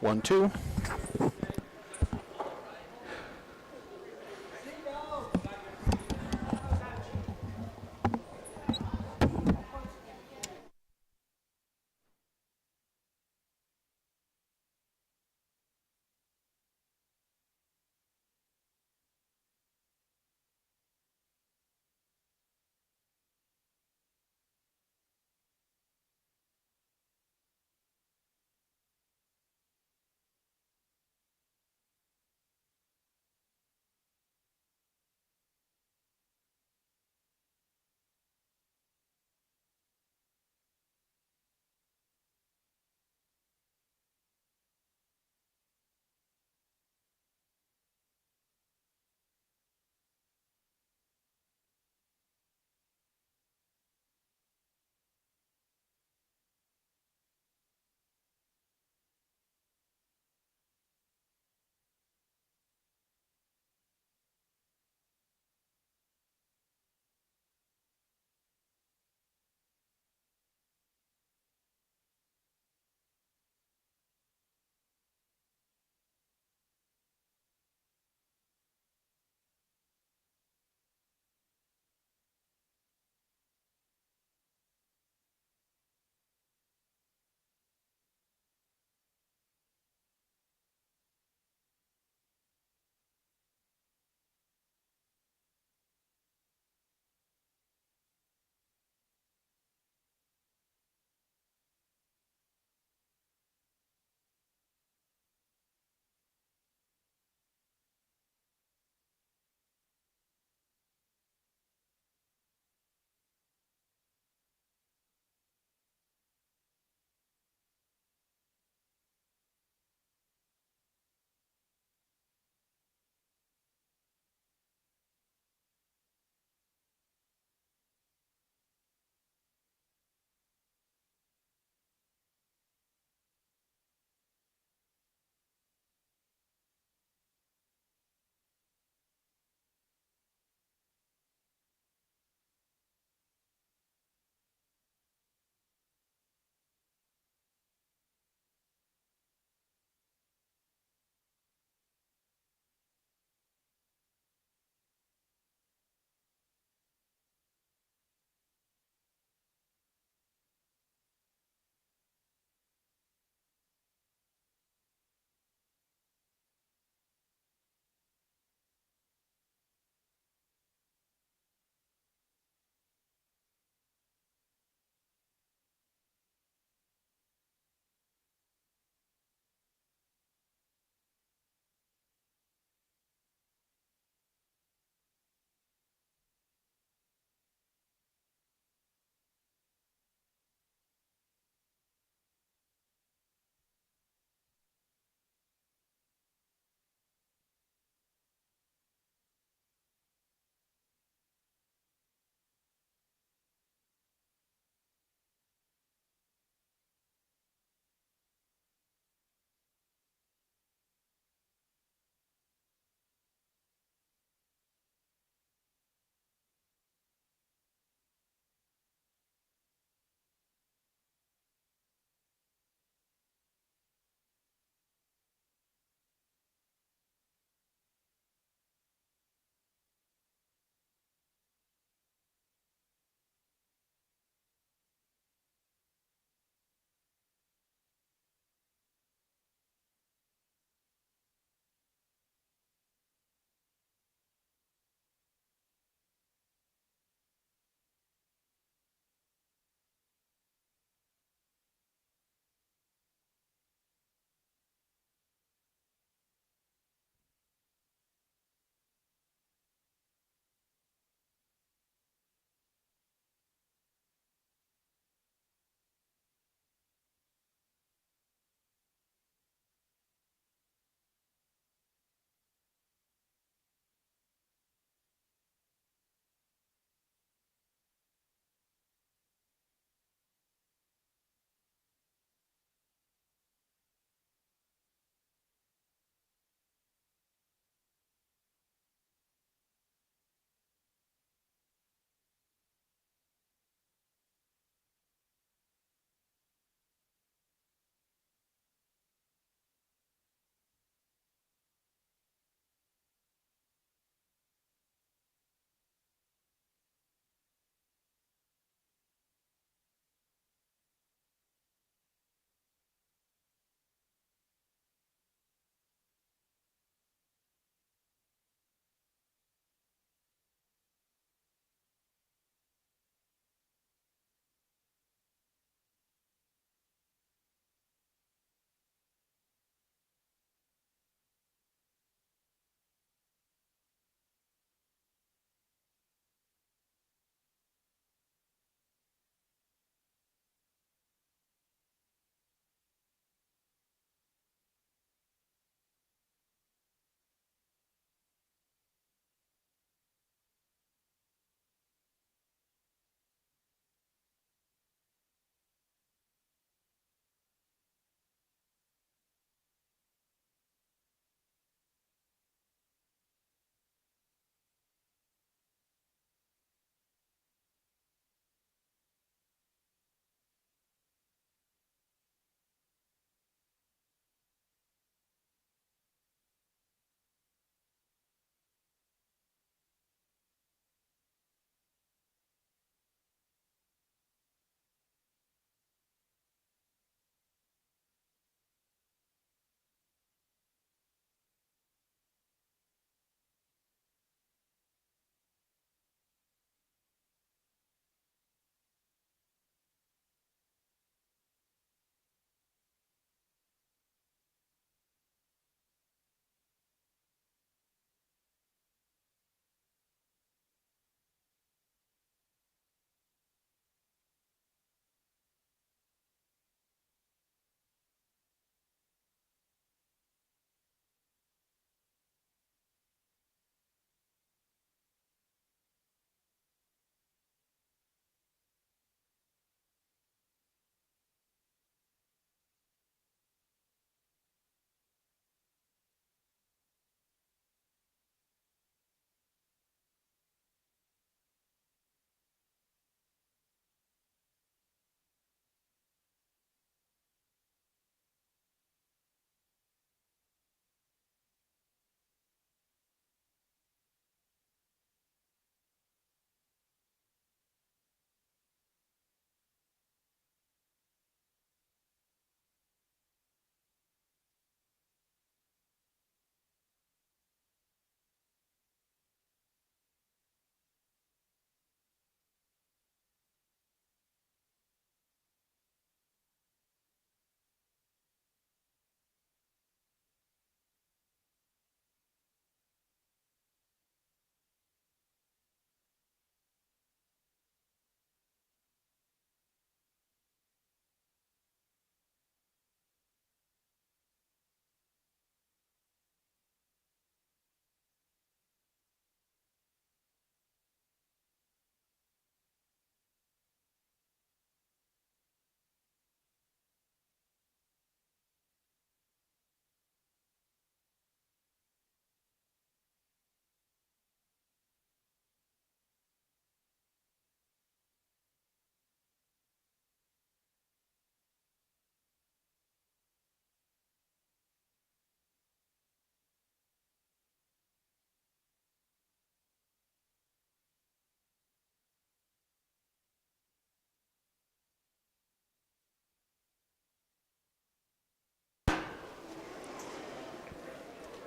1-2.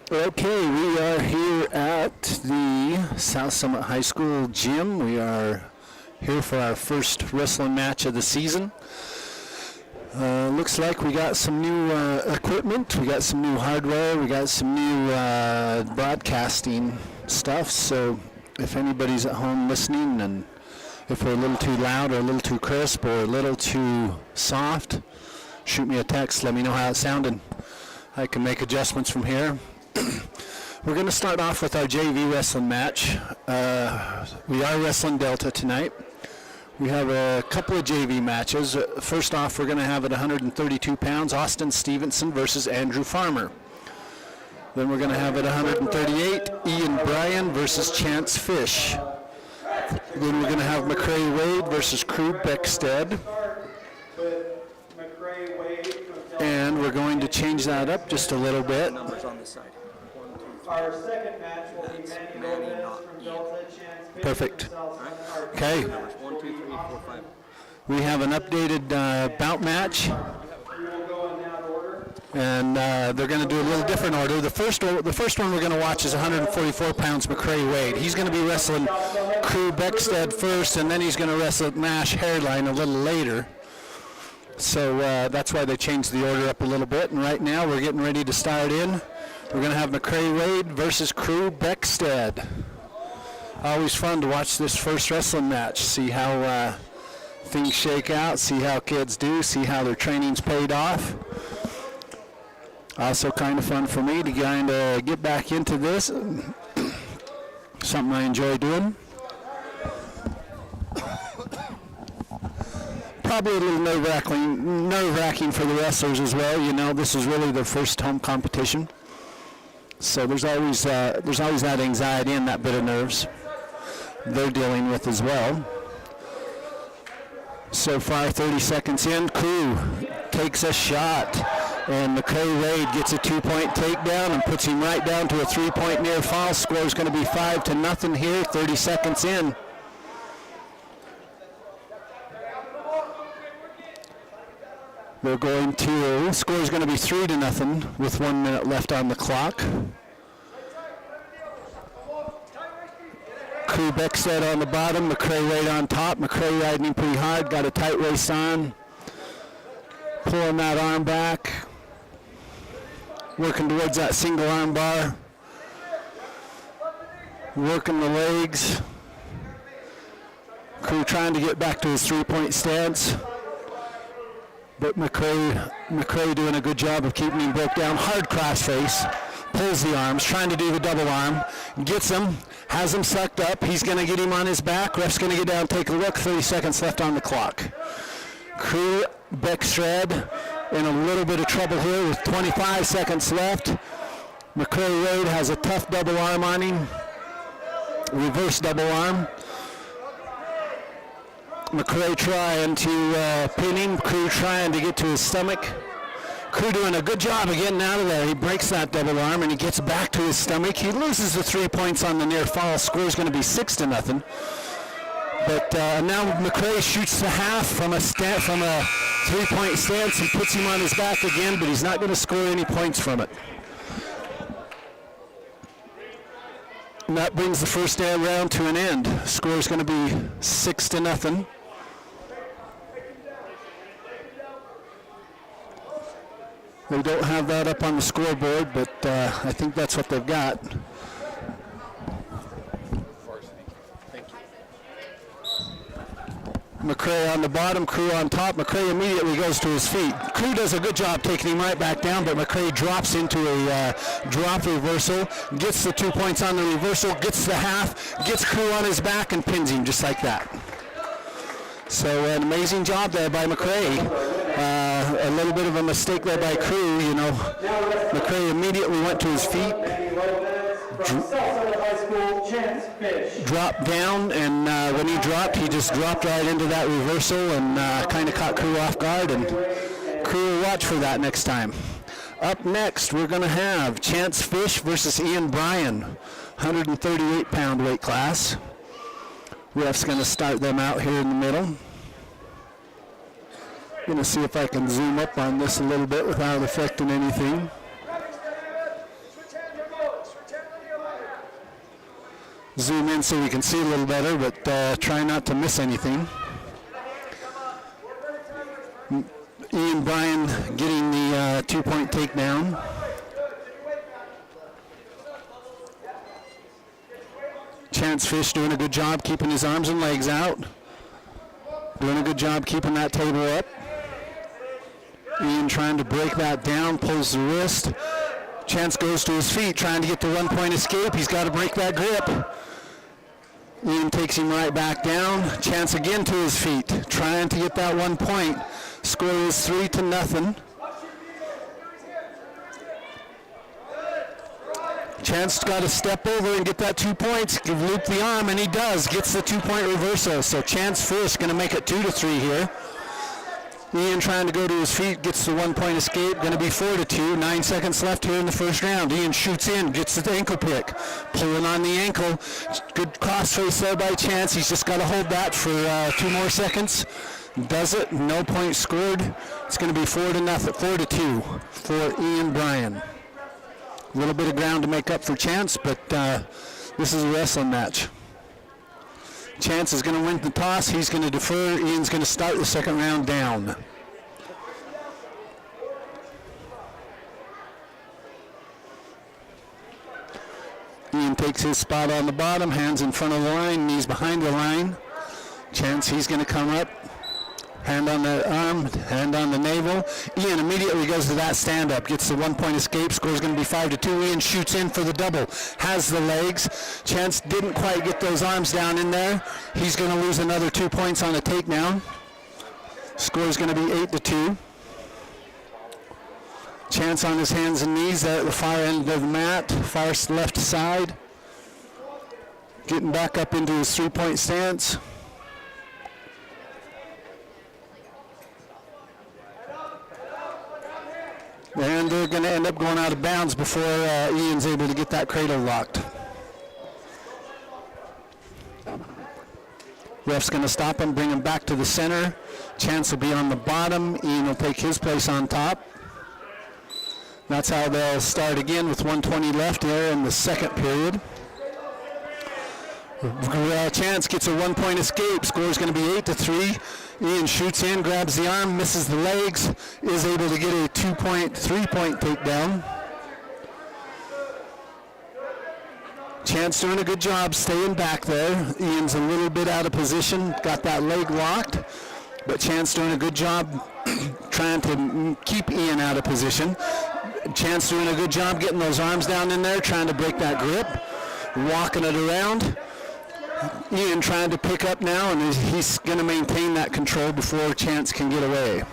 Okay, we are here at the South Summit High School gym. We are here for our first wrestling match of the season. Looks like we got some new equipment, we got some new hardware, we got some new broadcasting stuff. So if anybody's at home listening, and if we're a little too loud or a little too crisp or a little too soft, shoot me a text, let me know how it sounded. I can make adjustments from here. We're going to start off with our JV wrestling match. We are wrestling Delta tonight. We have a couple of JV matches. First off, we're going to have at 132 pounds, Austin Stevenson versus Andrew Farmer. Then we're going to have at 138, Ian Bryan versus Chance Fish. Then we're going to have McCray Wade versus Crew Beckstead. And we're going to change that up just a little bit. Numbers on this side. Our second match will be Manny Lopez from Delta, Chance Fish. Perfect. Okay. Numbers 1, 2, 3, 4, 5. We have an updated bout match. We will go in that order. And they're going to do a little different order. The first one we're going to watch is 144 pounds McCray Wade. He's going to be wrestling Crew Beckstead first, and then he's going to wrestle Nash Hairline a little later. So that's why they changed the order up a little bit. And right now we're getting ready to start in. We're going to have McCray Wade versus Crew Beckstead. Always fun to watch this first wrestling match, see how things shake out, see how kids do, see how their training's paid off. Also kind of fun for me to kind of get back into this. Something I enjoy doing. Probably a little nerve-wracking for the wrestlers as well. You know, this is really their first home competition. So there's always that anxiety and that bit of nerves they're dealing with as well. So far, 30 seconds in, Crew takes a shot, and McCray Wade gets a 2-point takedown and puts him right down to a 3-point near fall. Score is going to be 5-0 here, 30 seconds in. They're going to, score is going to be 3-0 with 1 minute left on the clock. Crew Beckstead on the bottom, McCray Wade on top. McCray riding him pretty hard, got a tight waist on. Pulling that arm back. Working towards that single arm bar. Working the legs. Crew trying to get back to his 3-point stance. But McCray doing a good job of keeping him broke down. Hard crossface, pulls the arms, trying to do the double arm, gets him, has him sucked up. He's going to get him on his back. Ref's going to get down, take a look. 30 seconds left on the clock. Crew Beckstead in a little bit of trouble here with 25 seconds left. McCray Wade has a tough double arm on him. Reverse double arm. McCray trying to pin him. Crew trying to get to his stomach. Crew doing a good job of getting out of there. He breaks that double arm and he gets back to his stomach. He loses the 3 points on the near fall. Score is going to be 6-0. But now McCray shoots the half from a 3-point stance and puts him on his back again, but he's not going to score any points from it. And that brings the first round to an end. Score is going to be 6-0. They don't have that up on the scoreboard, but I think that's what they've got. McCray on the bottom, Crew on top. McCray immediately goes to his feet. Crew does a good job taking him right back down, but McCray drops into a drop reversal, gets the 2 points on the reversal, gets the half, gets Crew on his back, and pins him just like that. So an amazing job there by McCray. A little bit of a mistake there by Crew, you know. McCray immediately went to his feet, dropped down, and when he dropped, he just dropped right into that reversal and kind of caught Crew off guard, and Crew will watch for that next time. Up next, we're going to have Chance Fish versus Ian Bryan, 138-pound weight class. Ref's going to start them out here in the middle. Going to see if I can zoom up on this a little bit without affecting anything. zoom in so we can see a little better, but try not to miss anything. Ian Bryan getting the 2-point takedown. Chance Fish doing a good job keeping his arms and legs out. Doing a good job keeping that table up. Ian trying to break that down, pulls the wrist. Chance goes to his feet, trying to get the 1-point escape. He's got to break that grip. Ian takes him right back down. Chance again to his feet, trying to get that 1 point. Score is 3-0. Chance got to step over and get that 2 points, loop the arm, and he does. Gets the 2-point reversal. So Chance Fish going to make it 2-3 here. Ian trying to go to his feet, gets the 1-point escape. Going to be 4-2. 9 seconds left here in the first round. Ian shoots in, gets the ankle pick, pulling on the ankle. Good cross face there by Chance. He's just got to hold that for 2 more seconds. Does it? No point scored. It's going to be 4-2 for Ian Bryan. A little bit of ground to make up for Chance, but this is a wrestling match. Chance is going to win the toss. He's going to defer. Ian's going to start the second round down. Ian takes his spot on the bottom, hands in front of the line, knees behind the line. Chance, he's going to come up. Hand on the arm, hand on the navel. Ian immediately goes to that stand-up, gets the 1-point escape. Score's going to be 5-2. Ian shoots in for the double, has the legs. Chance didn't quite get those arms down in there. He's going to lose another 2 points on a takedown. Score's going to be 8-2. Chance on his hands and knees there at the far end of the mat, far left side. Getting back up into his 3-point stance. And they're going to end up going out of bounds before Ian's able to get that cradle locked. Ref's going to stop him, bring him back to the center. Chance will be on the bottom. Ian will take his place on top. That's how they'll start again with 1:20 left there in the second period. Chance gets a 1-point escape. Score's going to be 8-3. Ian shoots in, grabs the arm, misses the legs, is able to get a 3-point takedown. Chance doing a good job staying back there. Ian's a little bit out of position, got that leg locked, but Chance doing a good job trying to keep Ian out of position. Chance doing a good job getting those arms down in there, trying to break that grip, walking it around. Ian trying to pick up now, and he's going to maintain that control before Chance can get away.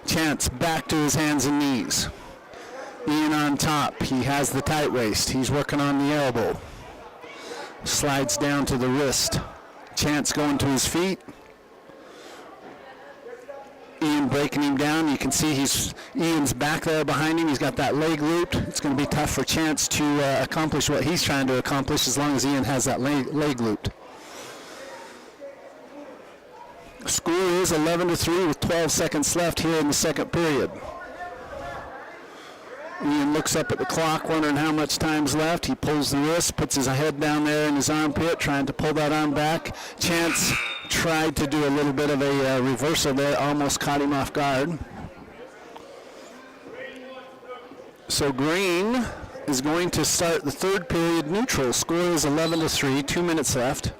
Chance back to his hands and knees. Ian on top. He has the tight waist. He's working on the elbow. Slides down to the wrist. Chance going to his feet. Ian breaking him down. You can see Ian's back there behind him. He's got that leg looped. It's going to be tough for Chance to accomplish what he's trying to accomplish as long as Ian has that leg looped. Score is 11-3 with 12 seconds left here in the second period. Ian looks up at the clock, wondering how much time's left. He pulls the wrist, puts his head down there in his armpit, trying to pull that arm back. Chance tried to do a little bit of a reversal there, almost caught him off guard. So Green is going to start the third period neutral. Score is 11-3, 2 minutes left.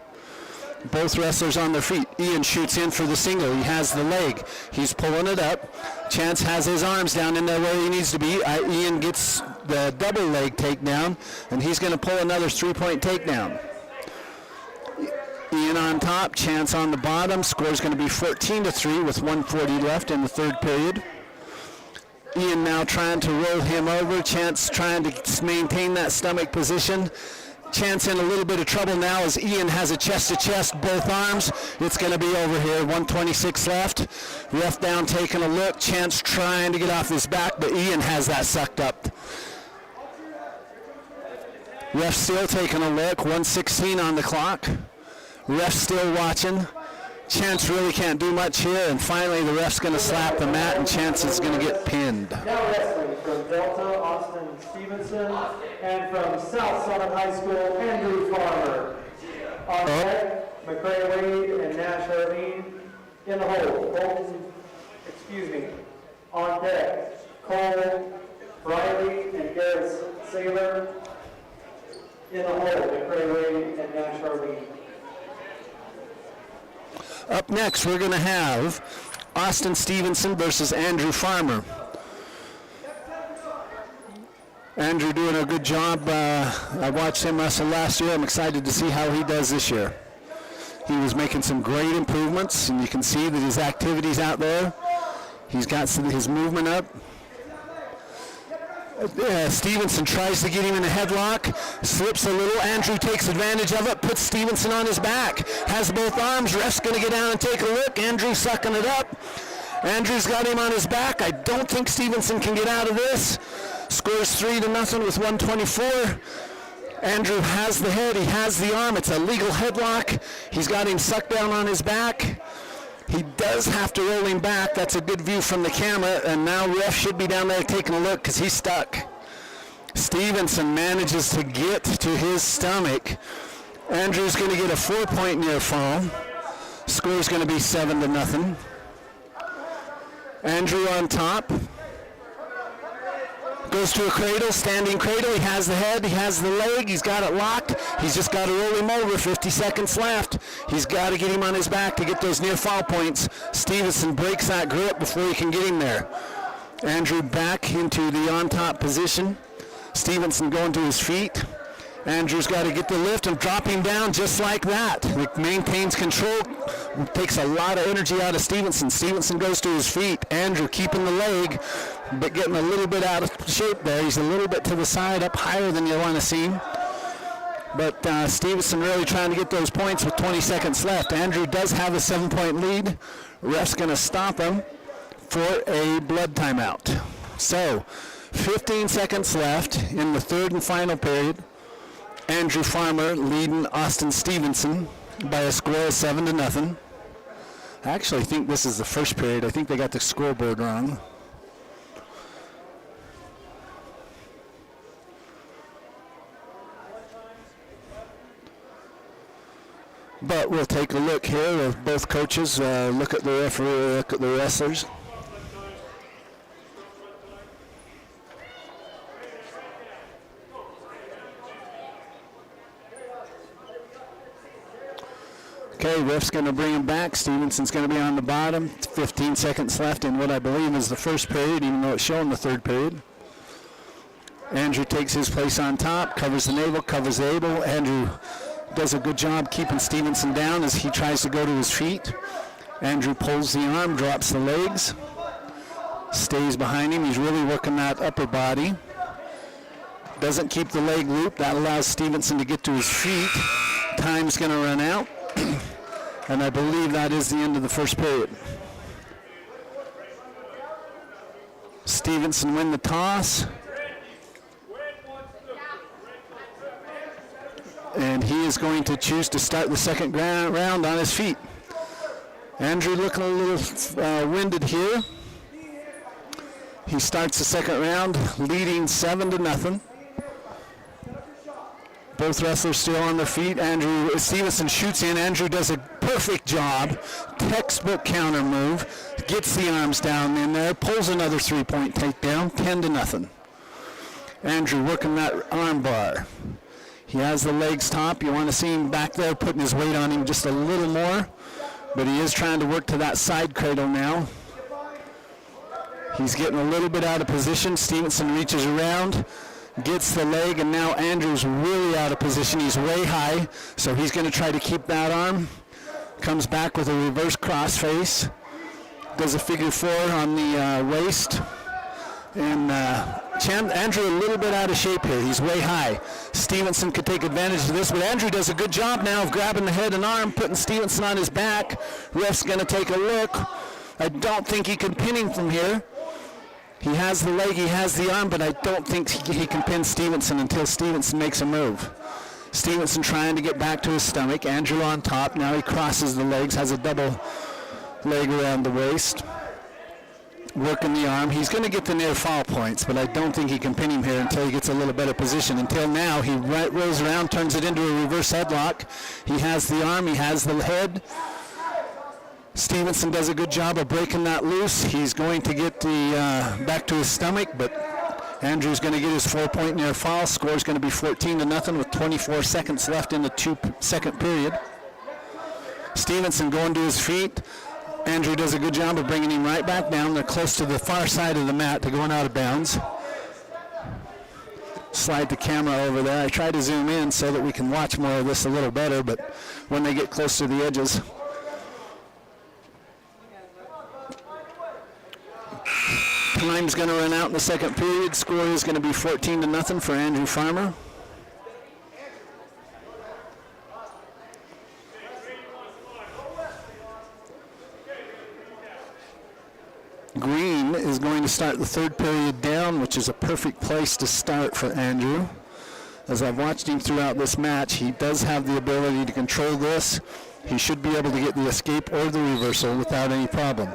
Both wrestlers on their feet. Ian shoots in for the single. He has the leg. He's pulling it up. Chance has his arms down in there where he needs to be. Ian gets the double leg takedown, and he's going to pull another 3-point takedown. Ian on top, Chance on the bottom. Score's going to be 14-3 with 1:40 left in the third period. Ian now trying to roll him over. Chance trying to maintain that stomach position. Chance in a little bit of trouble now as Ian has a chest-to-chest, both arms. It's going to be over here, 1:26 left. Ref down taking a look. Chance trying to get off his back, but Ian has that sucked up. Ref still taking a look, 1:16 on the clock. Ref still watching. Chance really can't do much here, and finally the ref's going to slap the mat, and Chance is going to get pinned. Now wrestling from Delta, Austin Stevenson, and from South Summit High School, Andrew Farmer. On deck, McCray Wade and Nash Arlene in the hold. On deck, Cole, Riley, and Garrett Saylor in the hold. McCray Wade and Nash Arlene. Up next, we're going to have Austin Stevenson versus Andrew Farmer. Andrew doing a good job. I watched him wrestle last year. I'm excited to see how he does this year. He was making some great improvements, and you can see that his activity's out there. He's got his movement up. Stevenson tries to get him in a headlock, slips a little. Andrew takes advantage of it, puts Stevenson on his back, has both arms. Ref's going to get down and take a look. Andrew sucking it up. Andrew's got him on his back. I don't think Stevenson can get out of this. Scores 3-0 with 1:24. Andrew has the head, he has the arm. It's a legal headlock. He's got him sucked down on his back. He does have to roll him back. That's a good view from the camera, and now ref should be down there taking a look because he's stuck. Stevenson manages to get to his stomach. Andrew's going to get a 4-point near fall. Score's going to be 7-0. Andrew on top. Goes to a cradle, standing cradle. He has the head, he has the leg, he's got it locked. He's just got to roll him over, 50 seconds left. He's got to get him on his back to get those near fall points. Stevenson breaks that grip before he can get him there. Andrew back into the on top position. Stevenson going to his feet. Andrew's got to get the lift and drop him down just like that. He maintains control, takes a lot of energy out of Stevenson. Stevenson goes to his feet. Andrew keeping the leg, but getting a little bit out of shape there. He's a little bit to the side, up higher than you want to see him. But Stevenson really trying to get those points with 20 seconds left. Andrew does have a 7-point lead. Ref's going to stop him for a blood timeout. So, 15 seconds left in the third and final period. Andrew Farmer leading Austin Stevenson by a score of 7-0. I actually think this is the first period. I think they got the scoreboard wrong. But we'll take a look here of both coaches, look at the referee, look at the wrestlers. Okay, ref's going to bring him back. Stevenson's going to be on the bottom. 15 seconds left in what I believe is the first period, even though it's showing the third period. Andrew takes his place on top, covers the navel, covers the elbow. Andrew does a good job keeping Stevenson down as he tries to go to his feet. Andrew pulls the arm, drops the legs, stays behind him. He's really working that upper body. Doesn't keep the leg loop. That allows Stevenson to get to his feet. Time's going to run out. And I believe that is the end of the first period. Stevenson win the toss. And he is going to choose to start the second round on his feet. Andrew looking a little winded here. He starts the second round leading 7-0. Both wrestlers still on their feet. Stevenson shoots in. Andrew does a perfect job. Textbook counter move. Gets the arms down in there. Pulls another 3-point takedown. 10-0. Andrew working that arm bar. He has the legs top. You want to see him back there putting his weight on him just a little more. But he is trying to work to that side cradle now. He's getting a little bit out of position. Stevenson reaches around. Gets the leg, and now Andrew's really out of position. He's way high, so he's going to try to keep that arm. Comes back with a reverse crossface. Does a figure 4 on the waist. And Andrew a little bit out of shape here. He's way high. Stevenson could take advantage of this, but Andrew does a good job now of grabbing the head and arm, putting Stevenson on his back. Ref's going to take a look. I don't think he can pin him from here. He has the leg, he has the arm, but I don't think he can pin Stevenson until Stevenson makes a move. Stevenson trying to get back to his stomach. Andrew on top. Now he crosses the legs, has a double leg around the waist. Working the arm. He's going to get the near fall points, but I don't think he can pin him here until he gets a little better position. Until now, he rolls around, turns it into a reverse headlock. He has the arm, he has the head. Stevenson does a good job of breaking that loose. He's going to get the back to his stomach, but Andrew's going to get his 4-point near fall. Score's going to be 14-0 with 24 seconds left in the 2-second period. Stevenson going to his feet. Andrew does a good job of bringing him right back down. They're close to the far side of the mat to going out of bounds. Slide the camera over there. I try to zoom in so that we can watch more of this a little better, but when they get close to the edges. Time's going to run out in the second period. Score is going to be 14-0 for Andrew Farmer. Green is going to start the third period down, which is a perfect place to start for Andrew. As I've watched him throughout this match, he does have the ability to control this. He should be able to get the escape or the reversal without any problem.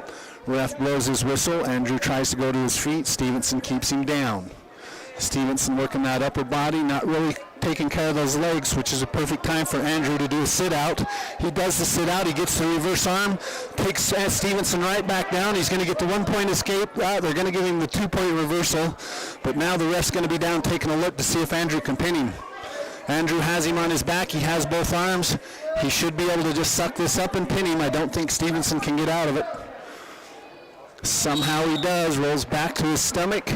Ref blows his whistle. Andrew tries to go to his feet. Stevenson keeps him down. Stevenson working that upper body, not really taking care of those legs, which is a perfect time for Andrew to do a sit-out. He does the sit-out. He gets the reverse arm, takes Stevenson right back down. He's going to get the 1-point escape. They're going to give him the 2-point reversal, but now the ref's going to be down taking a look to see if Andrew can pin him. Andrew has him on his back. He has both arms. He should be able to just suck this up and pin him. I don't think Stevenson can get out of it. Somehow he does. Rolls back to his stomach.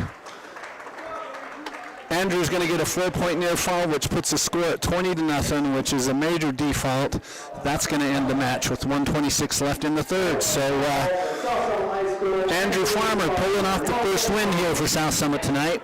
Andrew's going to get a 4-point near fall, which puts the score at 20-0, which is a major default. That's going to end the match with 1:26 left in the third. So Andrew Farmer pulling off the first win here for South Summit tonight.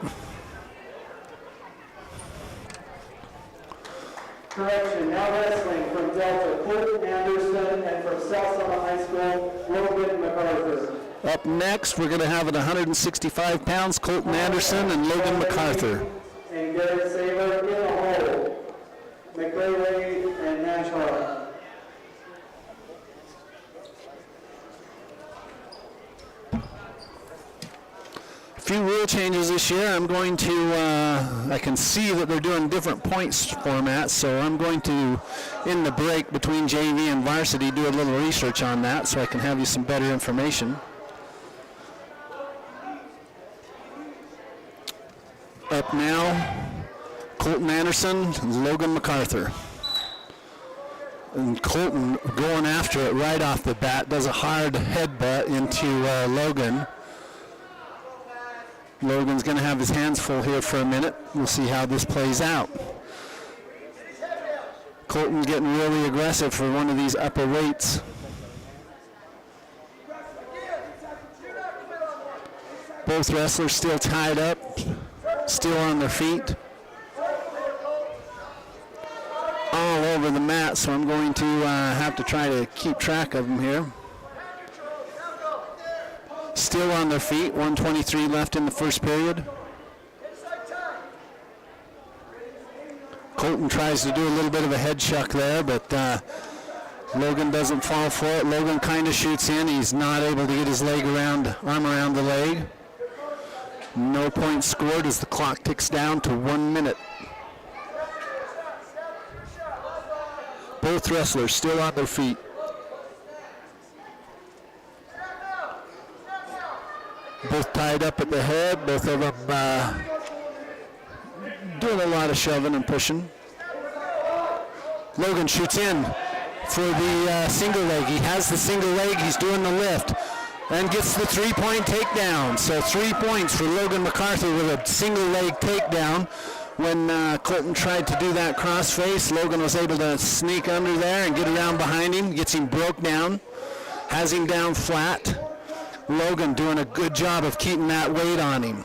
Correction, now wrestling from Delta, Colton Anderson, and from South Summit High School, Logan MacArthur. Up next, we're going to have at 165 pounds, Colton Anderson and Logan MacArthur. And Garrett Saber in the hole. McRae and Nash Hart. A few rule changes this year. I'm going to, I can see that they're doing different points formats, so I'm going to, in the break between JV and varsity, do a little research on that so I can have you some better information. Up now, Colton Anderson and Logan MacArthur. And Colton going after it right off the bat, does a hard headbutt into Logan. Logan's going to have his hands full here for a minute. We'll see how this plays out. Colton getting really aggressive for one of these upper weights. Both wrestlers still tied up, still on their feet. All over the mat, so I'm going to have to try to keep track of them here. Still on their feet, 1:23 left in the first period. Colton tries to do a little bit of a head chuck there, but Logan doesn't fall for it. Logan kind of shoots in. He's not able to get his arm around the leg. No points scored as the clock ticks down to 1 minute. Both wrestlers still on their feet. Both tied up at the head, both of them doing a lot of shoving and pushing. Logan shoots in for the single leg. He has the single leg, he's doing the lift, and gets the 3-point takedown. So 3 points for Logan MacArthur with a single leg takedown. When Colton tried to do that crossface, Logan was able to sneak under there and get around behind him, gets him broke down, has him down flat. Logan doing a good job of keeping that weight on him.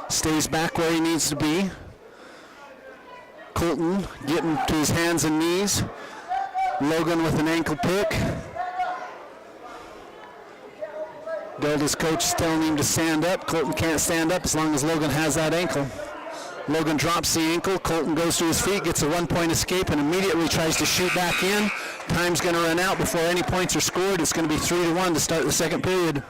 Stays back where he needs to be. Colton getting to his hands and knees. Logan with an ankle pick. Delta's coach is telling him to stand up. Colton can't stand up as long as Logan has that ankle. Logan drops the ankle. Colton goes to his feet, gets a 1-point escape, and immediately tries to shoot back in. Time's going to run out before any points are scored. It's going to be 3-1 to start the second period.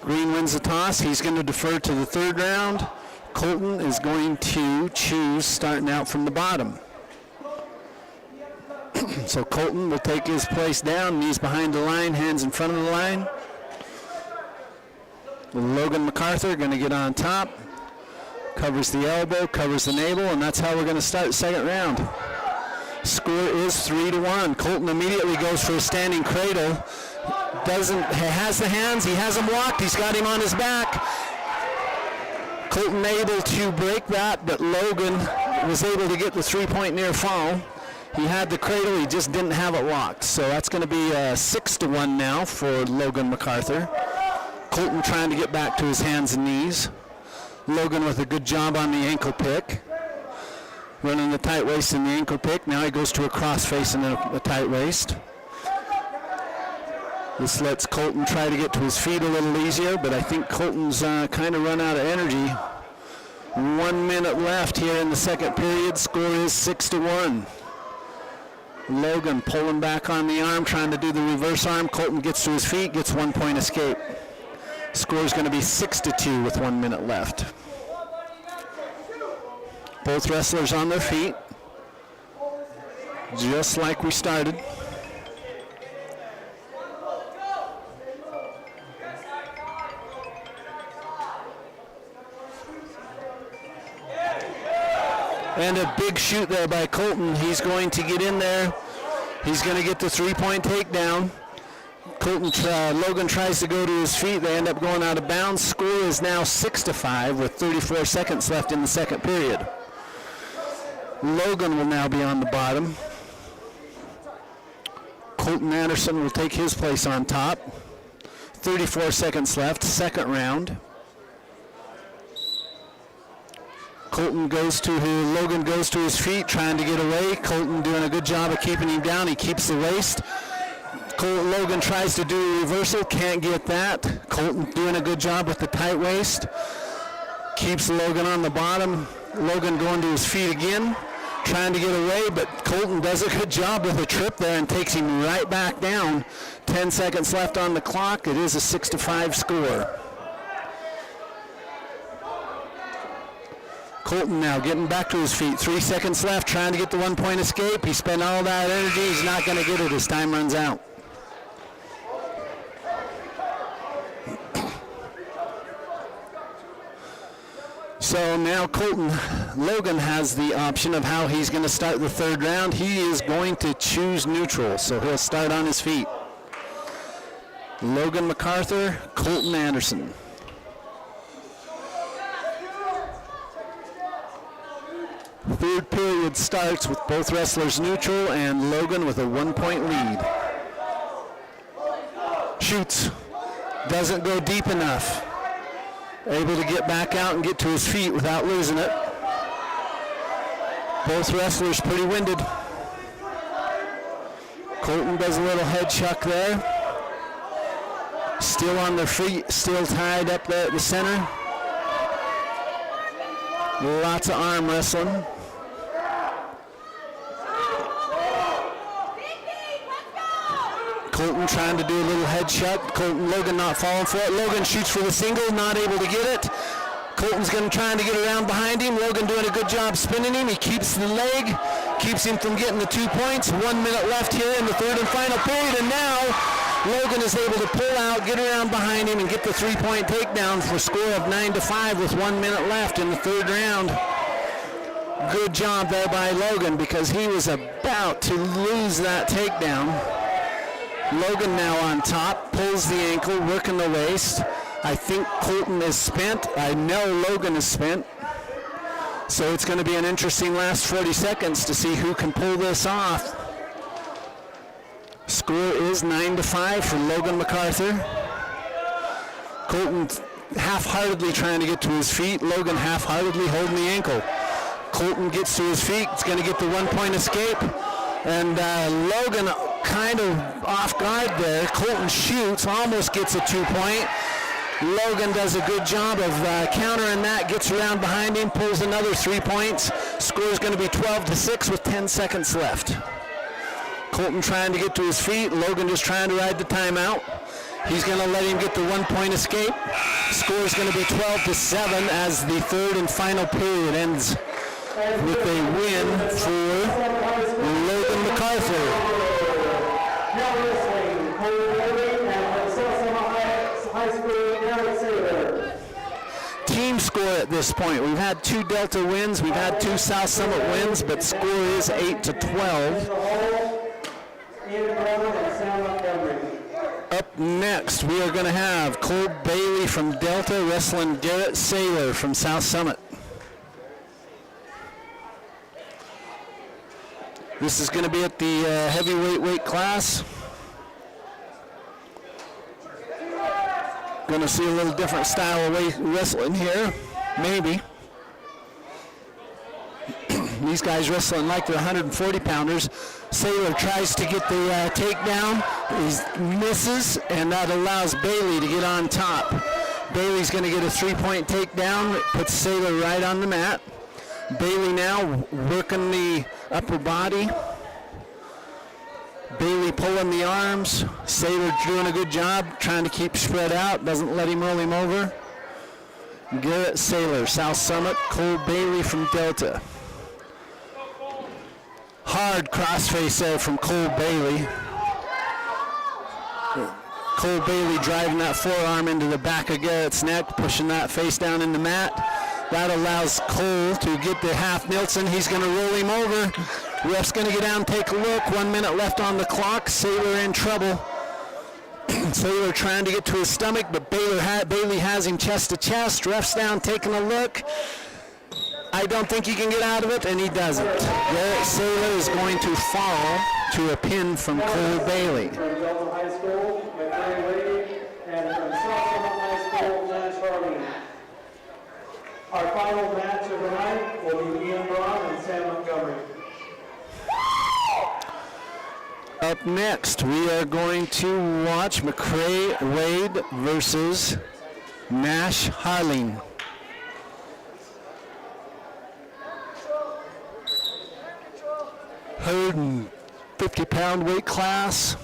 Green wins the toss. He's going to defer to the third round. Colton is going to choose starting out from the bottom. So Colton will take his place down, knees behind the line, hands in front of the line. Logan MacArthur going to get on top, covers the elbow, covers the navel, and that's how we're going to start the second round. Score is 3-1. Colton immediately goes for a standing cradle. Has the hands, he has him locked, he's got him on his back. Colton able to break that, but Logan was able to get the 3-point near fall. He had the cradle, he just didn't have it locked. So that's going to be 6-1 now for Logan MacArthur. Colton trying to get back to his hands and knees. Logan with a good job on the ankle pick. Running the tight waist in the ankle pick. Now he goes to a cross face and a tight waist. This lets Colton try to get to his feet a little easier, but I think Colton's kind of run out of energy. 1 minute left here in the second period. Score is 6-1. Logan pulling back on the arm, trying to do the reverse arm. Colton gets to his feet, gets 1-point escape. Score is going to be 6-2 with 1 minute left. Both wrestlers on their feet, just like we started. And a big shoot there by Colton. He's going to get in there. He's going to get the 3-point takedown. Logan tries to go to his feet. They end up going out of bounds. Score is now 6-5 with 34 seconds left in the second period. Logan will now be on the bottom. Colton Anderson will take his place on top. 34 seconds left, second round. Logan goes to his feet, trying to get away. Colton doing a good job of keeping him down. He keeps the waist. Logan tries to do a reversal, can't get that. Colton doing a good job with the tight waist. Keeps Logan on the bottom. Logan going to his feet again, trying to get away, but Colton does a good job with a trip there and takes him right back down. 10 seconds left on the clock. It is a 6-5 score. Colton now getting back to his feet. 3 seconds left, trying to get the 1-point escape. He spent all that energy. He's not going to get it as time runs out. So now Logan has the option of how he's going to start the third round. He is going to choose neutral, so he'll start on his feet. Logan MacArthur, Colton Anderson. Third period starts with both wrestlers neutral and Logan with a 1-point lead. Shoots. Doesn't go deep enough. Able to get back out and get to his feet without losing it. Both wrestlers pretty winded. Colton does a little head chuck there. Still on their feet, still tied up there at the center. Lots of arm wrestling. Colton trying to do a little head chuck. Logan not falling for it. Logan shoots for the single, not able to get it. Colton's going to try to get around behind him. Logan doing a good job spinning him. He keeps the leg, keeps him from getting the 2 points. 1 minute left here in the third and final period, and now Logan is able to pull out, get around behind him, and get the 3-point takedown for a score of 9-5 with 1 minute left in the third round. Good job there by Logan because he was about to lose that takedown. Logan now on top, pulls the ankle, working the waist. I think Colton is spent. I know Logan is spent. So it's going to be an interesting last 40 seconds to see who can pull this off. Score is 9-5 for Logan MacArthur. Colton half-heartedly trying to get to his feet. Logan half-heartedly holding the ankle. Colton gets to his feet. It's going to get the 1-point escape. And Logan kind of off guard there. Colton shoots, almost gets a 2-point. Logan does a good job of countering that, gets around behind him, pulls another 3 points. Score is going to be 12-6 with 10 seconds left. Colton trying to get to his feet. Logan just trying to ride the timeout. He's going to let him get the 1-point escape. Score is going to be 12-7 as the third and final period ends with a win for Logan MacArthur. Now wrestling, Cole Bailey and from South High School, Eric Saylor. Team score at this point. We've had 2 Delta wins. We've had 2 South Summit wins, but score is 8-12. Ian Brown and Sam Montgomery. Up next, we are going to have Cole Bailey from Delta wrestling Garrett Saylor from South Summit. This is going to be at the heavyweight weight class. Going to see a little different style of wrestling here, maybe. These guys wrestling like they're 140-pounders. Saylor tries to get the takedown. He misses, and that allows Bailey to get on top. Bailey's going to get a 3-point takedown. It puts Saylor right on the mat. Bailey now working the upper body. Bailey pulling the arms. Saylor doing a good job, trying to keep spread out. Doesn't let him roll him over. Garrett Saylor, South Summit. Cole Bailey from Delta. Hard crossface there from Cole Bailey. Cole Bailey driving that forearm into the back of Garrett's neck, pushing that face down in the mat. That allows Cole to get the half Nilsson. He's going to roll him over. Ref's going to get down and take a look. 1 minute left on the clock. Saylor in trouble. Saylor trying to get to his stomach, but Bailey has him chest to chest. Ref's down taking a look. I don't think he can get out of it, and he doesn't. Garrett Saylor is going to fall to a pin from Cole Bailey. From Delta High School, McCray Wade, and from South Summit High School, Jan Charlene. Our final match of the night will be Ian Braun and Sam Montgomery. Up next, we are going to watch McCray Wade versus Nash Harling. 150-pound weight class.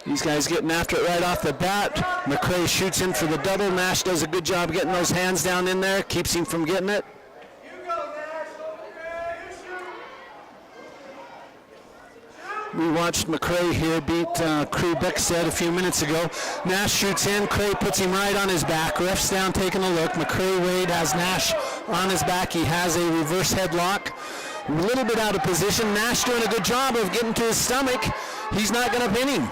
These guys getting after it right off the bat. McCray shoots in for the double. Nash does a good job getting those hands down in there, keeps him from getting it. We watched McCray here beat Crew Beckstead a few minutes ago. Nash shoots in. Cray puts him right on his back. Ref's down taking a look. McCray Wade has Nash on his back. He has a reverse headlock. A little bit out of position. Nash doing a good job of getting to his stomach. He's not going to pin him.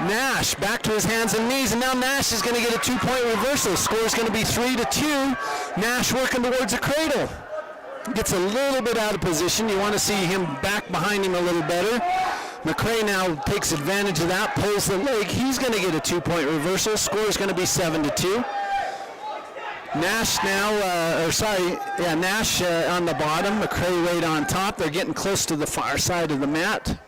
Nash back to his hands and knees, and now Nash is going to get a 2-point reversal. Score is going to be 3-2. Nash working towards a cradle. Gets a little bit out of position. You want to see him back behind him a little better. McCray now takes advantage of that, pulls the leg. He's going to get a 2-point reversal. Score is going to be 7-2. Nash now, Nash on the bottom, McCray Wade on top. They're getting close to the far side of the mat.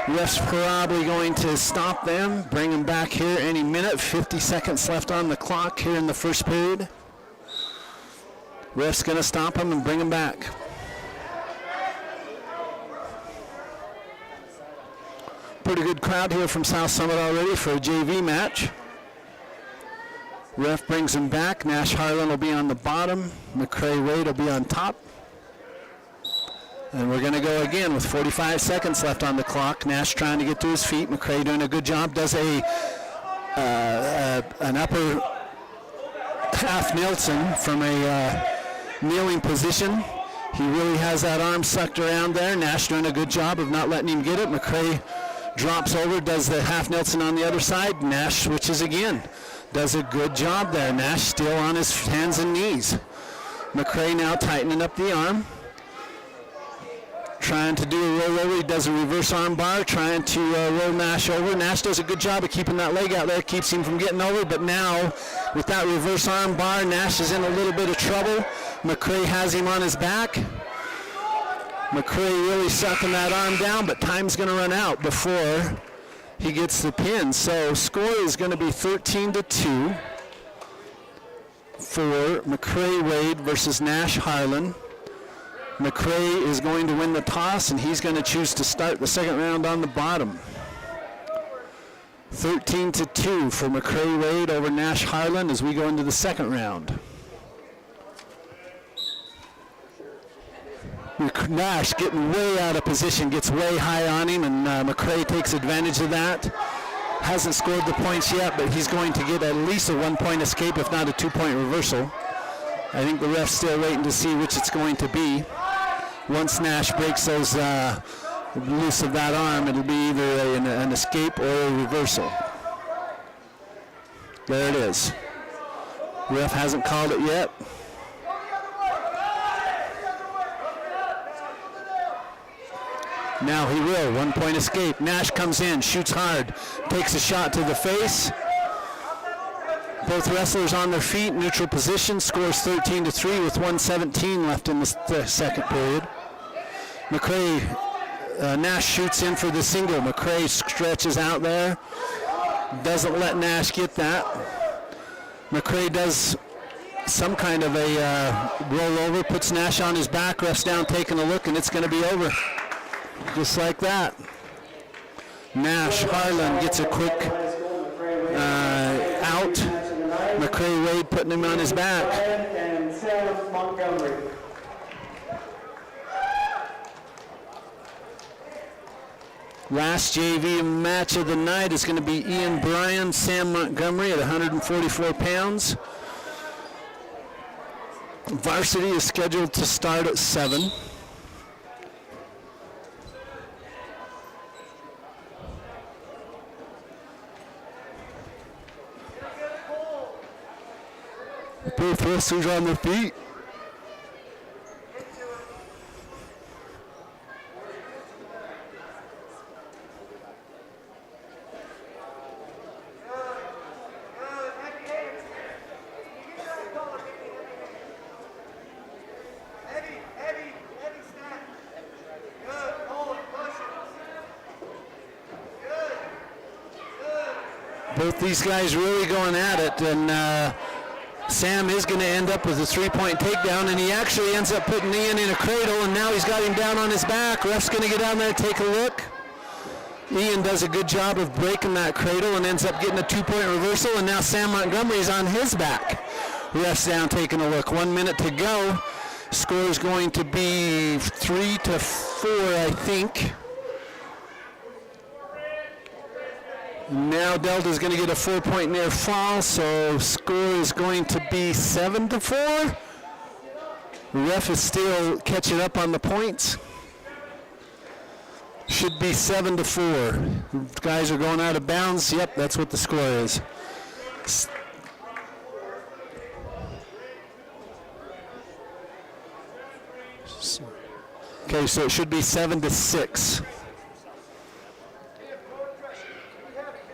Ref's probably going to stop them, bring them back here any minute. 50 seconds left on the clock here in the first period. Ref's going to stop them and bring them back. Pretty good crowd here from South Summit already for a JV match. Ref brings him back. Nash Harlan will be on the bottom. McCray Wade will be on top. And we're going to go again with 45 seconds left on the clock. Nash trying to get to his feet. McCray doing a good job. Does an upper half Nilsson from a kneeling position. He really has that arm sucked around there. Nash doing a good job of not letting him get it. McCray drops over, does the half Nilsson on the other side. Nash switches again. Does a good job there. Nash still on his hands and knees. McCray now tightening up the arm. Trying to do a roll over. He does a reverse arm bar, trying to roll Nash over. Nash does a good job of keeping that leg out there, keeps him from getting over, but now with that reverse arm bar, Nash is in a little bit of trouble. McCray has him on his back. McCray really sucking that arm down, but time's going to run out before he gets the pin. So score is going to be 13-2 for McCray Wade versus Nash Harlan. McCray is going to win the toss, and he's going to choose to start the second round on the bottom. 13-2 for McCray Wade over Nash Harlan as we go into the second round. Nash getting way out of position, gets way high on him, and McCray takes advantage of that. Hasn't scored the points yet, but he's going to get at least a 1-point escape, if not a 2-point reversal. I think the ref's still waiting to see which it's going to be. Once Nash breaks those loose of that arm, it'll be either an escape or a reversal. There it is. Ref hasn't called it yet. Now he will. 1-point escape. Nash comes in, shoots hard, takes a shot to the face. Both wrestlers on their feet, neutral position, scores 13-3 with 1:17 left in the second period. Nash shoots in for the single. McCray stretches out there. Doesn't let Nash get that. McCray does some kind of a rollover, puts Nash on his back, ref's down taking a look, and it's going to be over. Just like that. Nash Harlan gets a quick out. McCray Wade putting him on his back. And Sam Montgomery. Last JV match of the night is going to be Ian Bryan, Sam Montgomery at 144 pounds. Varsity is scheduled to start at 7. Both wrestlers on their feet. Both these guys really going at it, and Sam is going to end up with a 3-point takedown, and he actually ends up putting Ian in a cradle, and now he's got him down on his back. Ref's going to get down there and take a look. Ian does a good job of breaking that cradle and ends up getting a 2-point reversal, and now Sam Montgomery is on his back. Ref's down taking a look. 1 minute to go. Score is going to be 3-4, I think. Now Delta's going to get a 4-point near fall, so score is going to be 7-4. Ref is still catching up on the points. Should be 7-4. Guys are going out of bounds. Yep, that's what the score is. Okay, so it should be 7-6.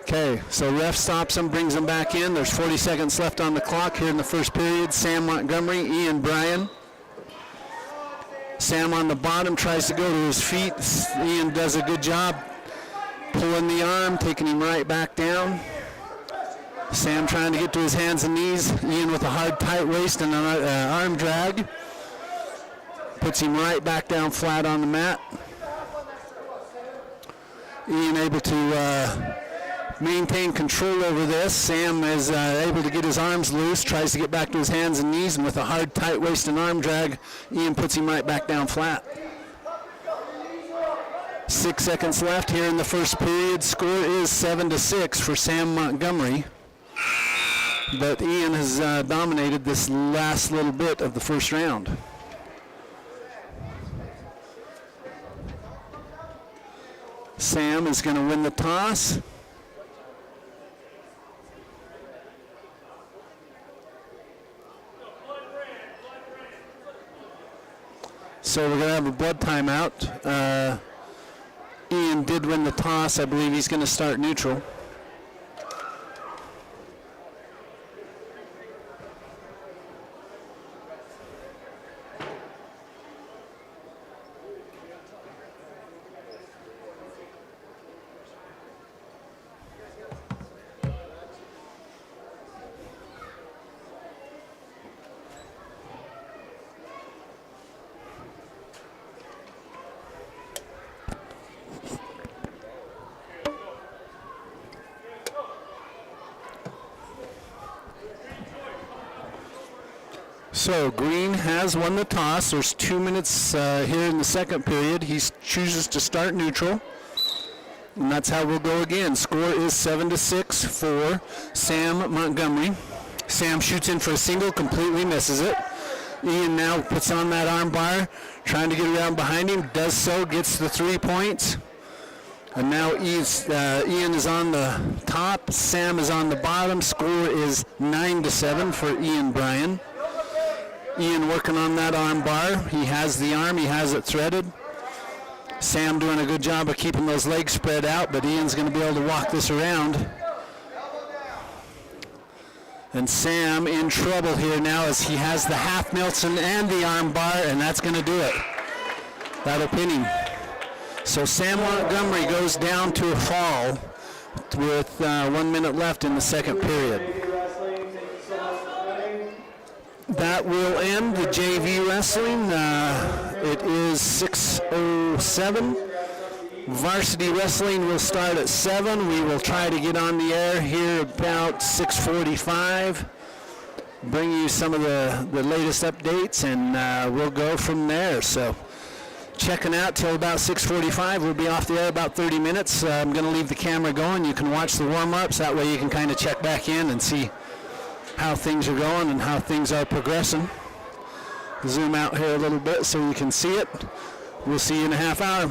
Okay, so ref stops him, brings him back in. There's 40 seconds left on the clock here in the first period. Sam Montgomery, Ian Bryan. Sam on the bottom tries to go to his feet. Ian does a good job pulling the arm, taking him right back down. Sam trying to get to his hands and knees. Ian with a hard, tight waist and an arm drag. Puts him right back down flat on the mat. Ian able to maintain control over this. Sam is able to get his arms loose, tries to get back to his hands and knees, and with a hard, tight waist and arm drag, Ian puts him right back down flat. 6 seconds left here in the first period. Score is 7-6 for Sam Montgomery. But Ian has dominated this last little bit of the first round. Sam is going to win the toss. So we're going to have a blood timeout. Ian did win the toss. I believe he's going to start neutral. So Green has won the toss. There's 2 minutes here in the second period. He chooses to start neutral. And that's how we'll go again. Score is 7-6 for Sam Montgomery. Sam shoots in for a single, completely misses it. Ian now puts on that arm bar, trying to get around behind him. Does so, gets the 3 points. And now Ian is on the top. Sam is on the bottom. Score is 9-7 for Ian Bryan. Ian working on that arm bar. He has the arm. He has it threaded. Sam doing a good job of keeping those legs spread out, but Ian's going to be able to walk this around. And Sam in trouble here now as he has the half Nelson and the arm bar, and that's going to do it. That'll pin him. So Sam Montgomery goes down to a fall with 1 minute left in the second period. That will end the JV wrestling. It is 6:07. Varsity wrestling will start at 7. We will try to get on the air here about 6:45. Bring you some of the latest updates, and we'll go from there. So checking out till about 6:45. We'll be off the air about 30 minutes. I'm going to leave the camera going. You can watch the warm-ups. That way you can kind of check back in and see how things are going and how things are progressing. Zoom out here a little bit so you can see it. We'll see you in a half hour.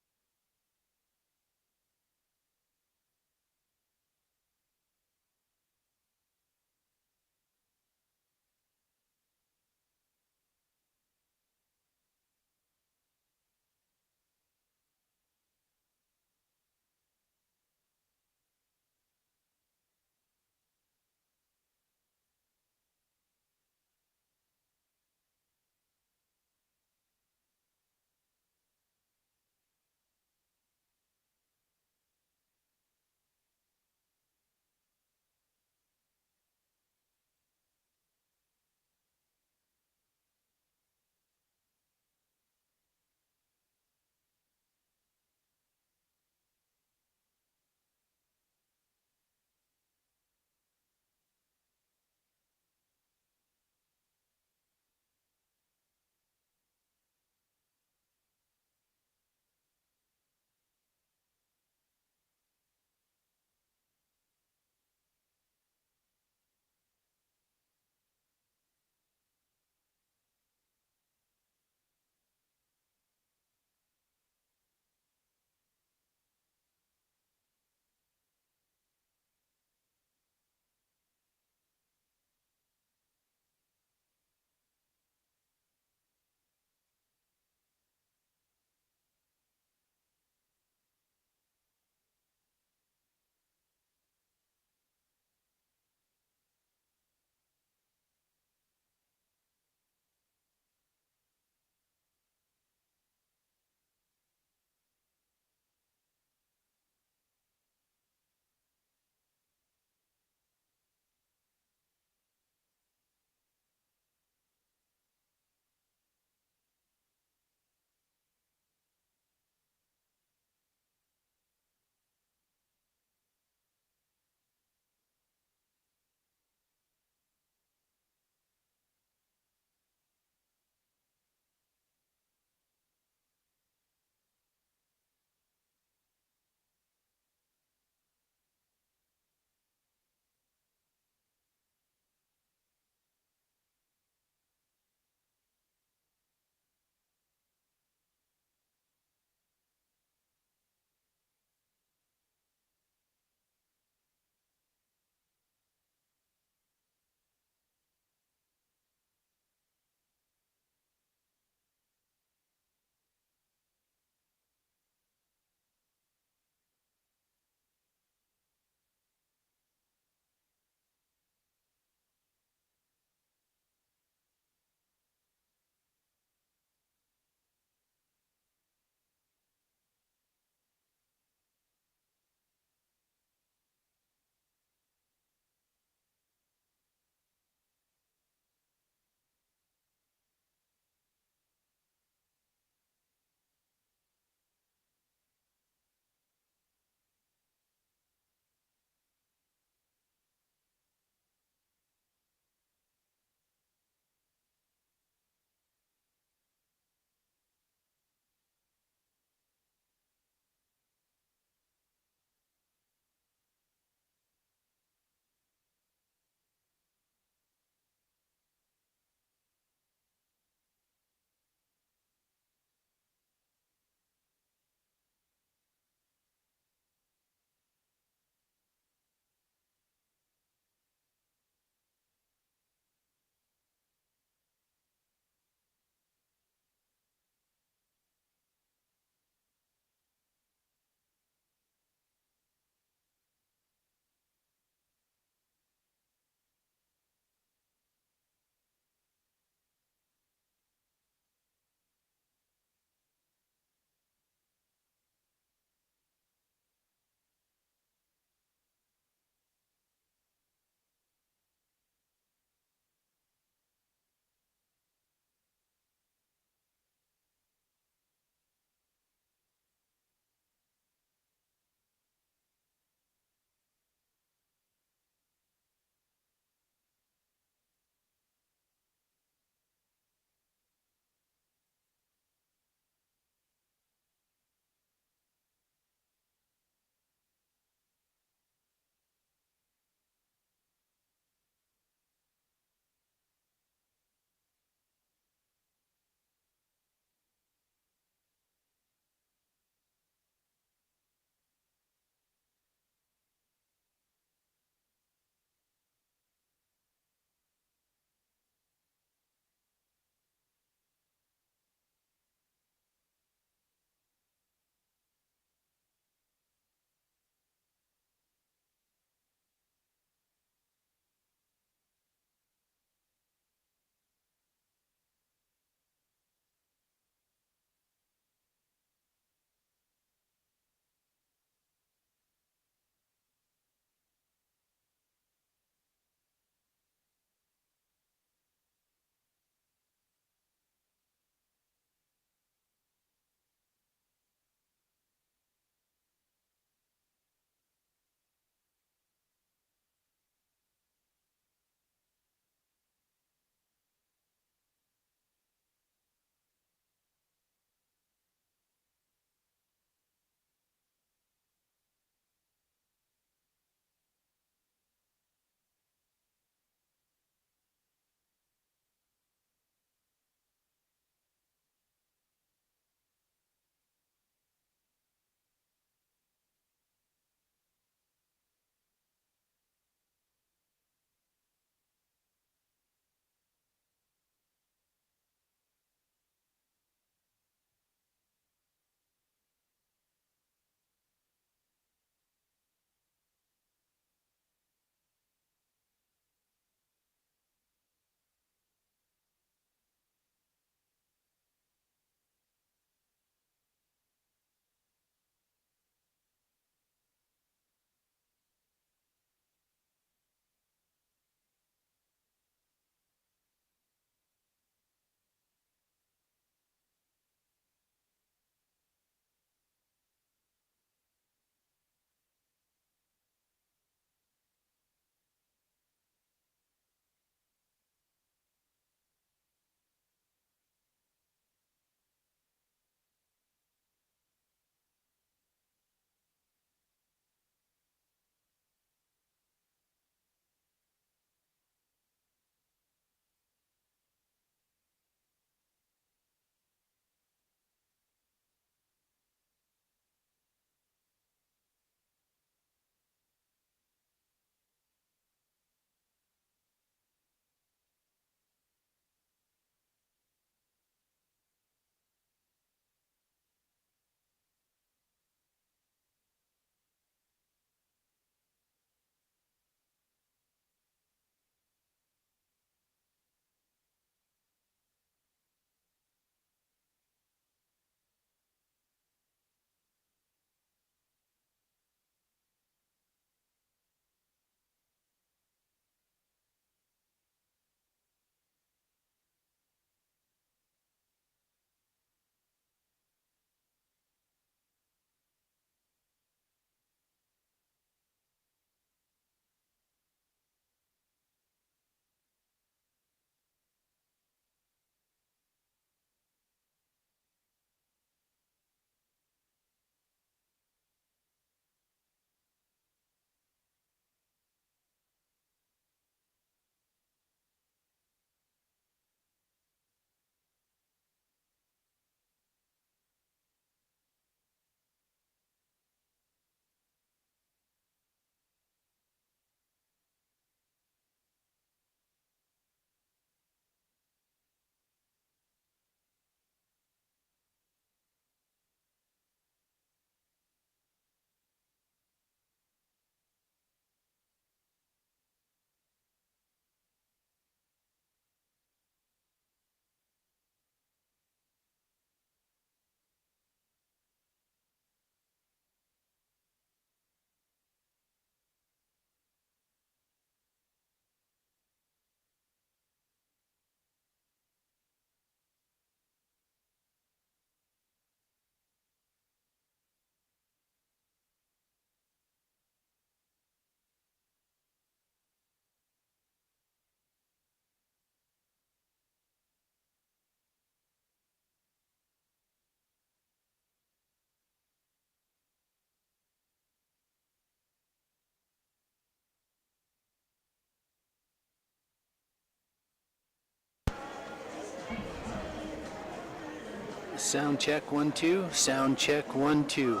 Sound check 1 2. Sound check 1 2.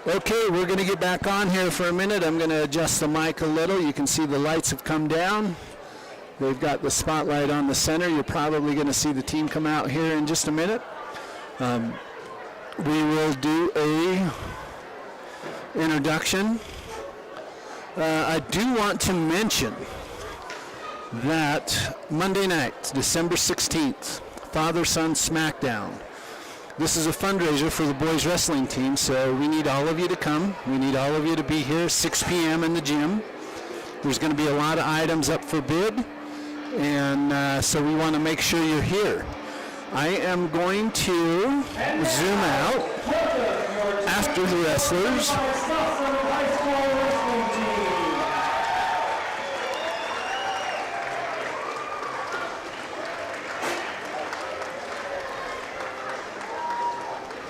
Okay, we're going to get back on here for a minute. I'm going to adjust the mic a little. You can see the lights have come down. They've got the spotlight on the center. You're probably going to see the team come out here in just a minute. We will do a introduction. I do want to mention that Monday night, December 16th, Father-Son Smackdown. This is a fundraiser for the boys wrestling team, so we need all of you to come. We need all of you to be here 6 p.m. in the gym. There's going to be a lot of items up for bid, and so we want to make sure you're here. I am going to zoom out after the wrestlers.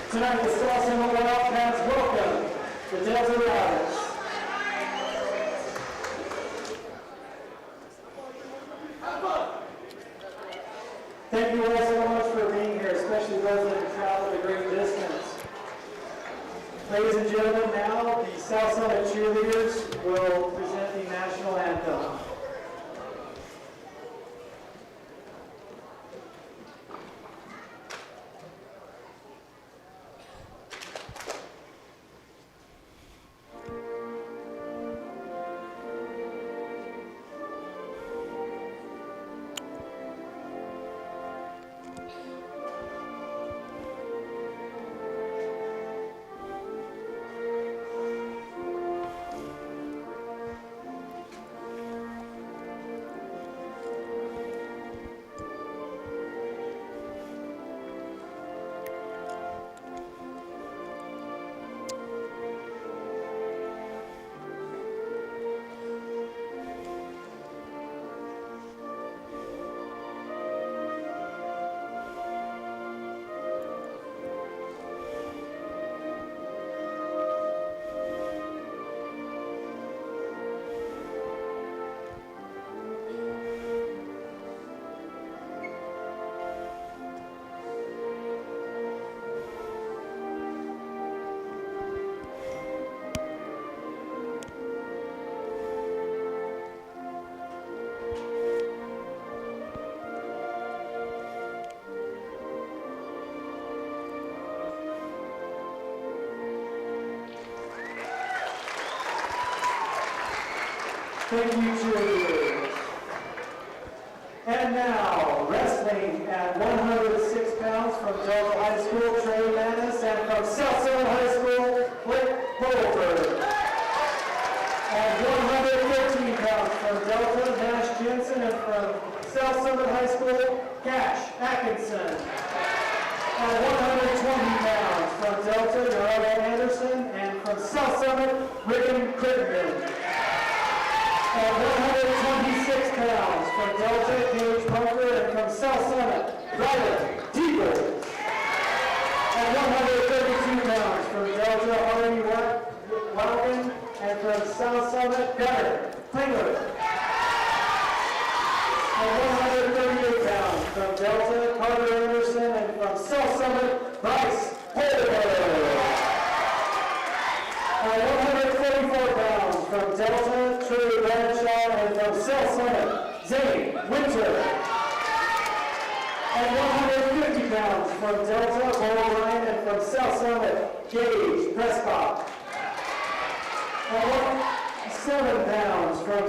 Tonight, the South Summit Wildcats welcome the Delta Rabbits. Thank you all so much for being here, especially those that have traveled a great distance. Ladies and gentlemen, now the South Summit cheerleaders will present the national anthem. Thank you, cheerleaders. And now, wrestling at 106 pounds from Delta High School, Trey Manis, and from South Summit High School, Blake Bolford. At 115 pounds from Delta, Nash Jensen, and from South Summit High School, Cash Atkinson. At 120 pounds from Delta, Gerardo Anderson, and from South Summit, Rickon Crittenden. At 126 pounds from Delta, Gage Bunker, and from South Summit, Ryder Deagle. At 132 pounds from Delta, Harvey Welkin, and from South Summit, Gunner Klingler. At 138 pounds from Delta, Carter Anderson, and from South Summit, Bryce Holder. At 144 pounds from Delta, Trey Bradshaw, and from South Summit, Zane Winter. At 150 pounds from Delta, Bo Ryan, and from South Summit, Gage Prescott. At 7 pounds from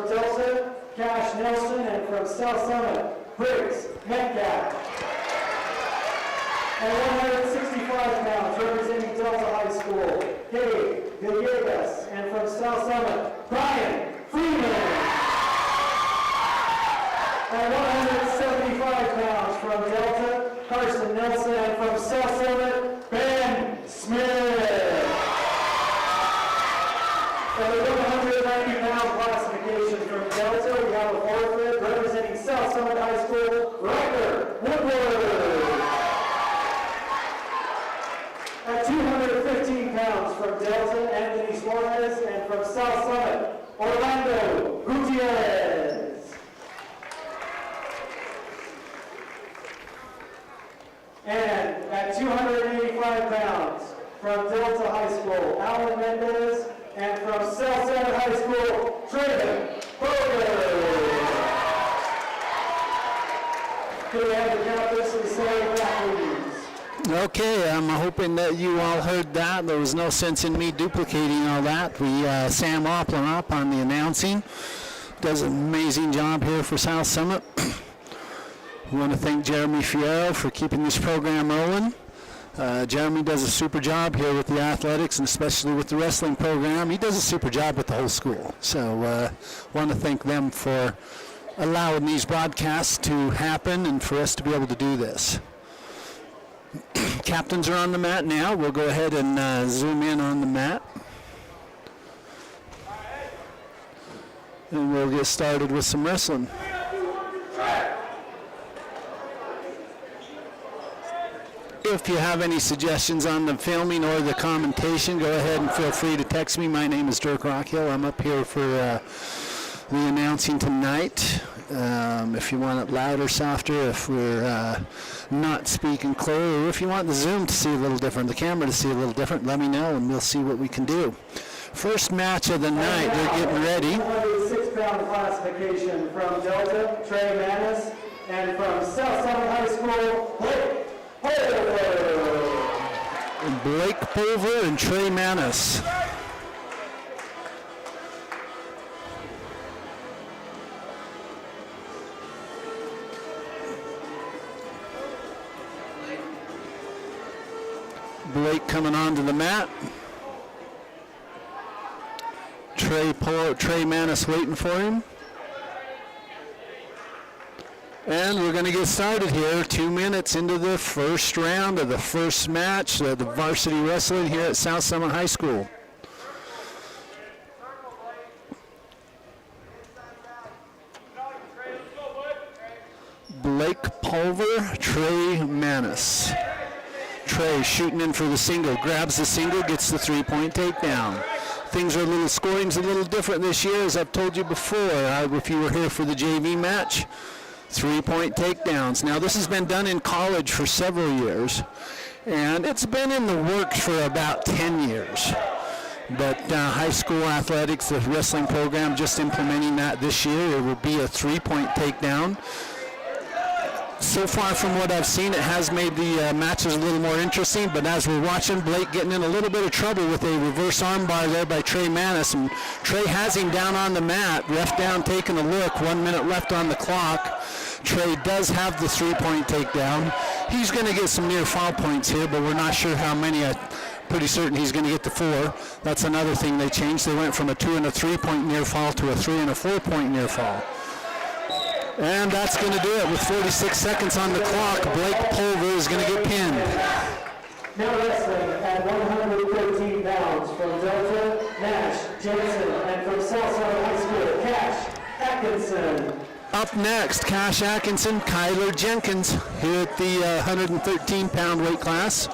Delta, Cash Nelson, and from South Summit, Briggs Metcalf. At 165 pounds, representing Delta High School, Dave Villegas, and from South Summit, Brian Freeman. At 175 pounds from Delta, Carson Nelson, and from South Summit, Ben Smith. At the 190-pound classification from Delta, we have a forfeit representing South Summit High School, Ryder Woodward. At 215 pounds from Delta, Anthony Suarez, and from South Summit, Orlando Gutierrez. And at 285 pounds from Delta High School, Alan Mendez, and from South Center High School, Trayvon Boger. Could we have the captains and say that, please? Okay, I'm hoping that you all heard that. There was no sense in me duplicating all that. Sam Oplenop on the announcing does an amazing job here for South Summit. We want to thank Jeremy Fierro for keeping this program rolling. Jeremy does a super job here with the athletics and especially with the wrestling program. He does a super job with the whole school. So want to thank them for allowing these broadcasts to happen and for us to be able to do this. Captains are on the mat now. We'll go ahead and zoom in on the mat. And we'll get started with some wrestling. If you have any suggestions on the filming or the commentation, go ahead and feel free to text me. My name is Dirk Rockhill. I'm up here for the announcing tonight. If you want it louder, softer, if we're not speaking clear, or if you want the Zoom to see a little different, the camera to see a little different, let me know and we'll see what we can do. First match of the night, they're getting ready. 106-pound classification from Delta, Trey Manis, and from South Summit High School, Blake Pulver. Blake Pulver and Trey Manis. Blake coming onto the mat. Trey Manis waiting for him. And we're going to get started here. 2 minutes into the first round of the first match, the varsity wrestling here at South Summit High School. Blake Pulver, Trey Manis. Trey shooting in for the single, grabs the single, gets the three-point takedown. Things are scoring's a little different this year, as I've told you before. If you were here for the JV match, three-point takedowns. Now this has been done in college for several years, and it's been in the works for about 10 years. But high school athletics, the wrestling program, just implementing that this year. It will be a three-point takedown. So far from what I've seen, it has made the matches a little more interesting, but as we're watching, Blake getting in a little bit of trouble with a reverse armbar there by Trey Manis, and Trey has him down on the mat, ref down taking a look, 1 minute left on the clock. Trey does have the three-point takedown. He's going to get some near foul points here, but we're not sure how many. I'm pretty certain he's going to get the 4. That's another thing they changed. They went from a 2 and a 3-point near fall to a 3 and a 4-point near fall. And that's going to do it with 46 seconds on the clock. Blake Pulver is going to get pinned. Now wrestling at 113 pounds from Delta, Nash Jensen, and from Southside High School, Cash Atkinson. Up next, Cash Atkinson, Kyler Jenkins here at the 113-pound weight class.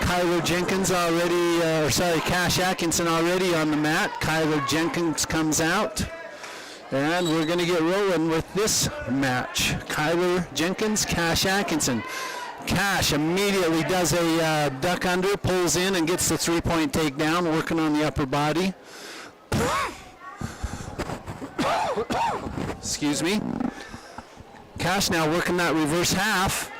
Kyler Jenkins Cash Atkinson already on the mat. Kyler Jenkins comes out. And we're going to get rolling with this match. Kyler Jenkins, Cash Atkinson. Cash immediately does a duck under, pulls in and gets the three-point takedown, working on the upper body. Excuse me. Cash now working that reverse half.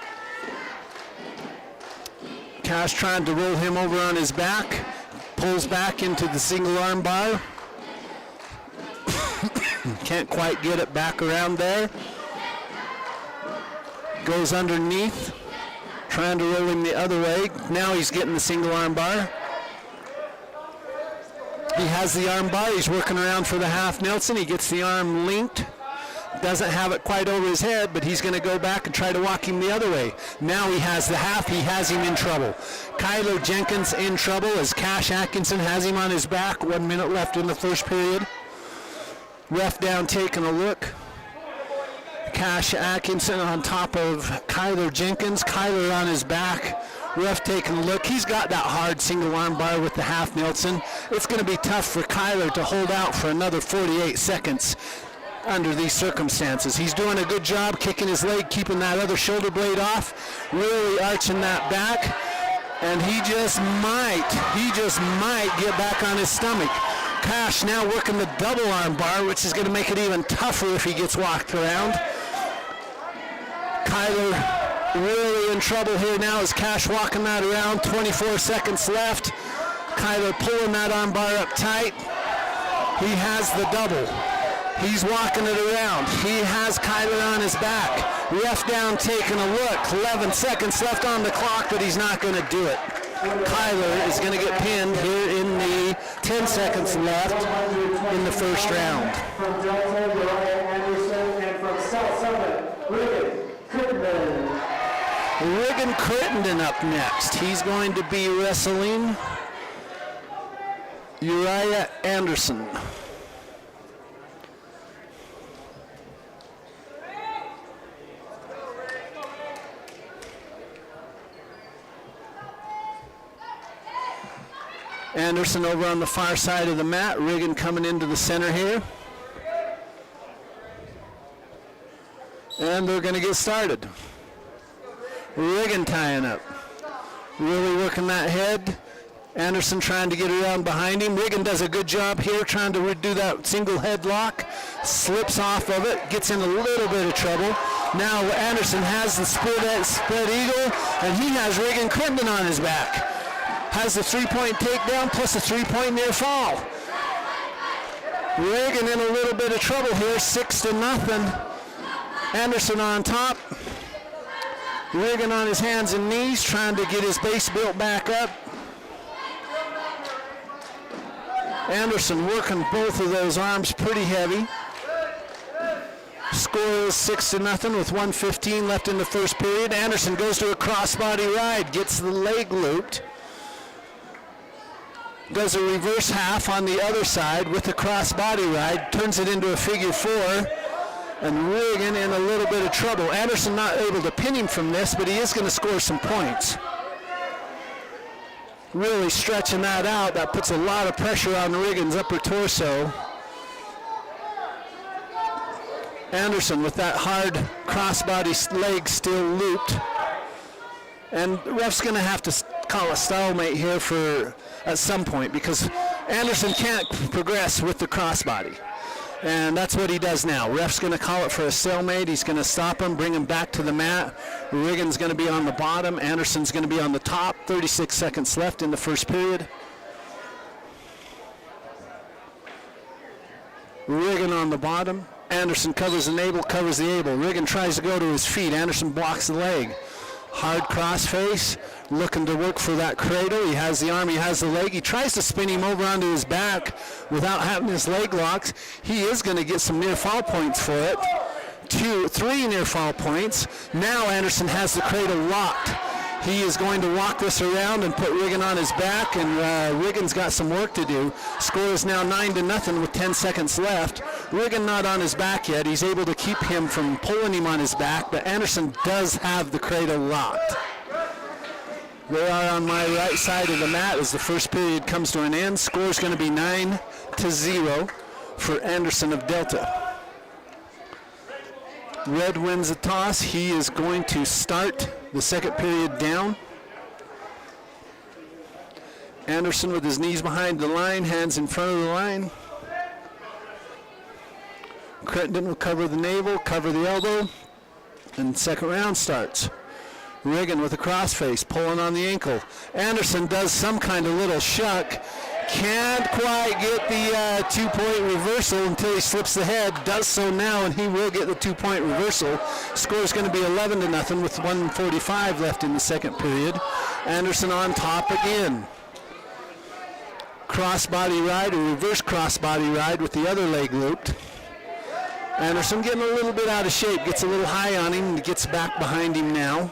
Cash trying to roll him over on his back. Pulls back into the single arm bar. Can't quite get it back around there. Goes underneath. Trying to roll him the other way. Now he's getting the single arm bar. He has the arm bar. He's working around for the half Nelson. He gets the arm linked. Doesn't have it quite over his head, but he's going to go back and try to walk him the other way. Now he has the half. He has him in trouble. Kyler Jenkins in trouble as Cash Atkinson has him on his back. 1 minute left in the first period. Ref down taking a look. Cash Atkinson on top of Kyler Jenkins. Kyler on his back, Ref taking a look. He's got that hard single arm bar with the half Nelson. It's going to be tough for Kyler to hold out for another 48 seconds under these circumstances. He's doing a good job kicking his leg, keeping that other shoulder blade off, really arching that back, and he just might get back on his stomach. Cash now working the double arm bar, which is going to make it even tougher if he gets walked around. Kyler really in trouble here now as Cash walking that around. 24 seconds left. Kyler pulling that arm bar up tight. He has the double. He's walking it around. He has Kyler on his back. Ref down taking a look. 11 seconds left on the clock, but he's not going to do it. Kyler is going to get pinned here in the 10 seconds left in the first round. From Delta, Uriah Anderson, and from South Summit, Rigan Crittenden. Rigan Crittenden up next. He's going to be wrestling Uriah Anderson. Anderson over on the far side of the mat. Rigan coming into the center here. And they're going to get started. Rigan tying up. Really working that head. Anderson trying to get around behind him. Rigan does a good job here trying to do that single headlock. Slips off of it. Gets in a little bit of trouble. Now Anderson has the spread eagle, and he has Rigan Crittenden on his back. Has the 3-point takedown plus a 3-point near fall. Rigan in a little bit of trouble here, 6-0. Anderson on top. Rigan on his hands and knees, trying to get his base built back up. Anderson working both of those arms pretty heavy. Score is 6-0 with 1:15 left in the first period. Anderson goes to a crossbody ride, gets the leg looped. Does a reverse half on the other side with the crossbody ride, turns it into a figure four, and Rigan in a little bit of trouble. Anderson not able to pin him from this, but he is going to score some points. Really stretching that out. That puts a lot of pressure on Rigan's upper torso. Anderson with that hard crossbody leg still looped. And the ref's going to have to call a stalemate here at some point, because Anderson can't progress with the crossbody. And that's what he does now. Ref's going to call it for a stalemate. He's going to stop him, bring him back to the mat. Rigan's going to be on the bottom. Anderson's going to be on the top. 36 seconds left in the first period. Rigan on the bottom. Anderson covers the navel, covers the able. Rigan tries to go to his feet. Anderson blocks the leg. Hard cross face, looking to work for that cradle. He has the arm, he has the leg. He tries to spin him over onto his back without having his leg locked. He is going to get some near fall points for it. 3 near fall points. Now Anderson has the cradle locked. He is going to walk this around and put Rigan on his back, and Rigan's got some work to do. Score is now 9-0 with 10 seconds left. Rigan not on his back yet. He's able to keep him from pulling him on his back, but Anderson does have the cradle locked. They are on my right side of the mat as the first period comes to an end. Score is going to be 9-0 for Anderson of Delta. Red wins the toss. He is going to start the second period down. Anderson with his knees behind the line, hands in front of the line. Crittenden will cover the navel, cover the elbow, and the second round starts. Rigan with a crossface, pulling on the ankle. Anderson does some kind of little shuck. Can't quite get the 2-point reversal until he slips the head. Does so now, and he will get the 2-point reversal. Score is going to be 11-0 with 1:45 left in the second period. Anderson on top again. Crossbody ride, a reverse crossbody ride with the other leg looped. Anderson getting a little bit out of shape, gets a little high on him, and gets back behind him now.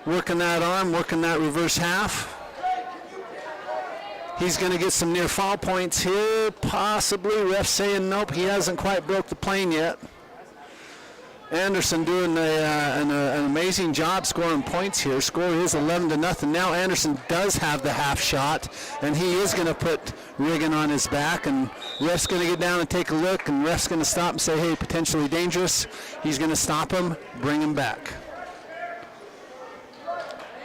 Working that arm, working that reverse half. He's going to get some near fall points here, possibly. Ref saying nope, he hasn't quite broke the plane yet. Anderson doing an amazing job scoring points here. Score is 11-0. Now Anderson does have the half shot, and he is going to put Riggin on his back, and ref's going to get down and take a look, and ref's going to stop and say, hey, potentially dangerous. He's going to stop him, bring him back.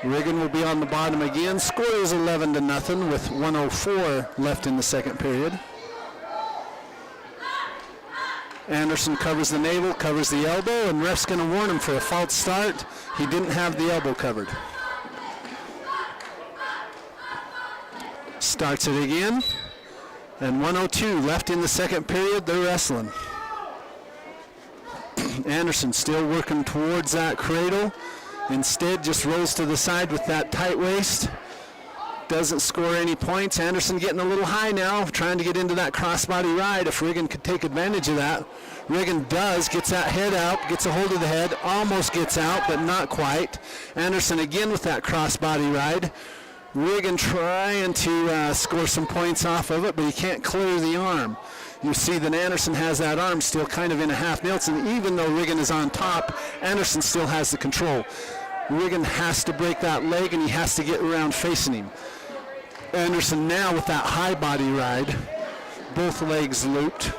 Riggin will be on the bottom again. Score is 11-0 with 1:04 left in the second period. Anderson covers the navel, covers the elbow, and ref's going to warn him for a false start. He didn't have the elbow covered. Starts it again, and 1:02 left in the second period. They're wrestling. Anderson still working towards that cradle. Instead, just rolls to the side with that tight waist. Doesn't score any points. Anderson getting a little high now, trying to get into that crossbody ride. If Riggin could take advantage of that. Riggin does, gets that head out, gets a hold of the head, almost gets out, but not quite. Anderson again with that crossbody ride. Riggin trying to score some points off of it, but he can't clear the arm. You see that Anderson has that arm still kind of in a half Nelson. Even though Riggin is on top, Anderson still has the control. Riggin has to break that leg, and he has to get around facing him. Anderson now with that high body ride, both legs looped,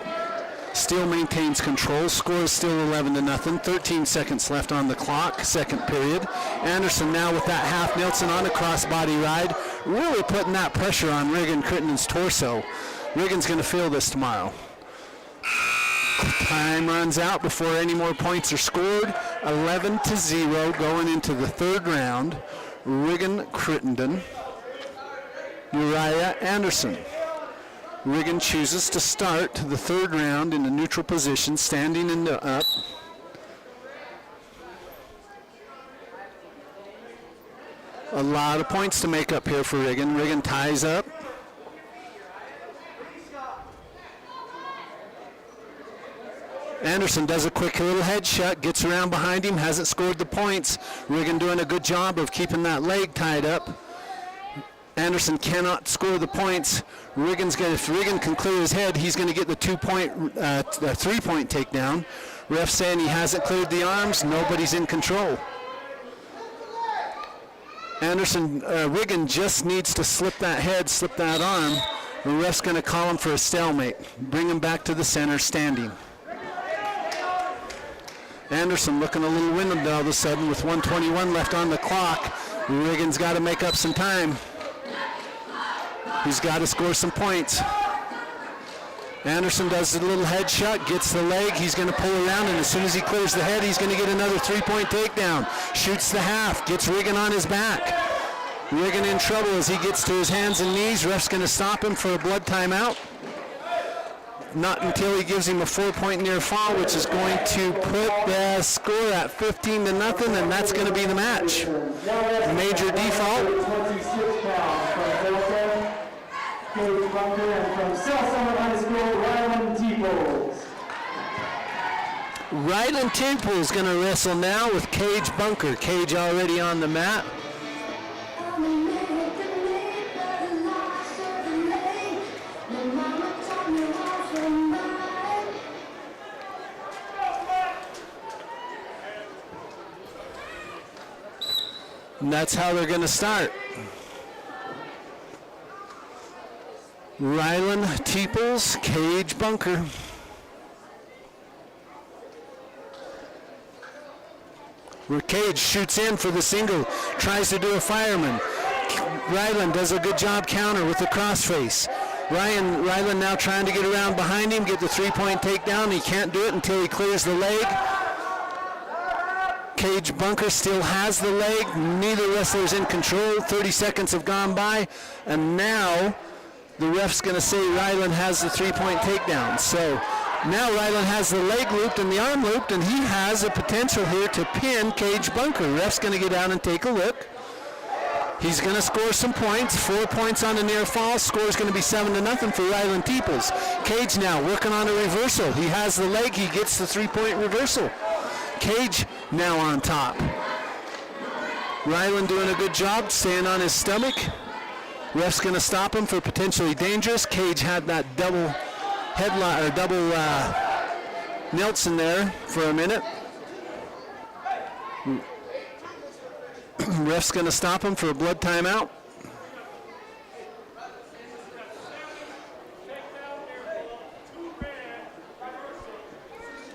still maintains control. Score is still 11-0. 13 seconds left on the clock, second period. Anderson now with that half Nelson on a crossbody ride, really putting that pressure on Riggin Crittenden's torso. Riggin's going to feel this tomorrow. Time runs out before any more points are scored. 11-0 going into the third round. Riggin Crittenden, Uriah Anderson. Riggin chooses to start the third round in a neutral position, standing in the up. A lot of points to make up here for Riggin. Riggin ties up. Anderson does a quick little head shut, gets around behind him, hasn't scored the points. Riggin doing a good job of keeping that leg tied up. Anderson cannot score the points. If Riggin can clear his head, he's going to get the 3-point takedown. Ref saying he hasn't cleared the arms. Nobody's in control. Riggin just needs to slip that head, slip that arm. The ref's going to call him for a stalemate. Bring him back to the center, standing. Anderson looking a little winded all of a sudden with 1:21 left on the clock. Riggin's got to make up some time. He's got to score some points. Anderson does a little head shot, gets the leg. He's going to pull around, and as soon as he clears the head, he's going to get another 3-point takedown. Shoots the half, gets Riggin on his back. Riggin in trouble as he gets to his hands and knees. Ref's going to stop him for a blood timeout. Not until he gives him a 4-point near fall, which is going to put the score at 15-0, and that's going to be the match. Major default. 26 pounds from Delta, Cage Bunker, and from South Summit High School, Ryland Teeples. Ryland Temple is going to wrestle now with Cage Bunker. Cage already on the mat. And that's how they're going to start. Ryland Teeples, Cage Bunker. Where Cage shoots in for the single, tries to do a fireman. Ryland does a good job counter with the crossface. Ryland now trying to get around behind him, get the 3-point takedown. He can't do it until he clears the leg. Cage Bunker still has the leg. Neither wrestler's in control. 30 seconds have gone by, and now the ref's going to say Ryland has the 3-point takedown. So now Ryland has the leg looped and the arm looped, and he has a potential here to pin Cage Bunker. Ref's going to get down and take a look. He's going to score some points. 4 points on the near fall. Score's going to be 7-0 for Ryland Teeples. Cage now working on a reversal. He has the leg. He gets the 3-point reversal. Cage now on top. Ryland doing a good job staying on his stomach. Ref's going to stop him for potentially dangerous. Cage had that double Nelson there for a minute. Ref's going to stop him for a blood timeout.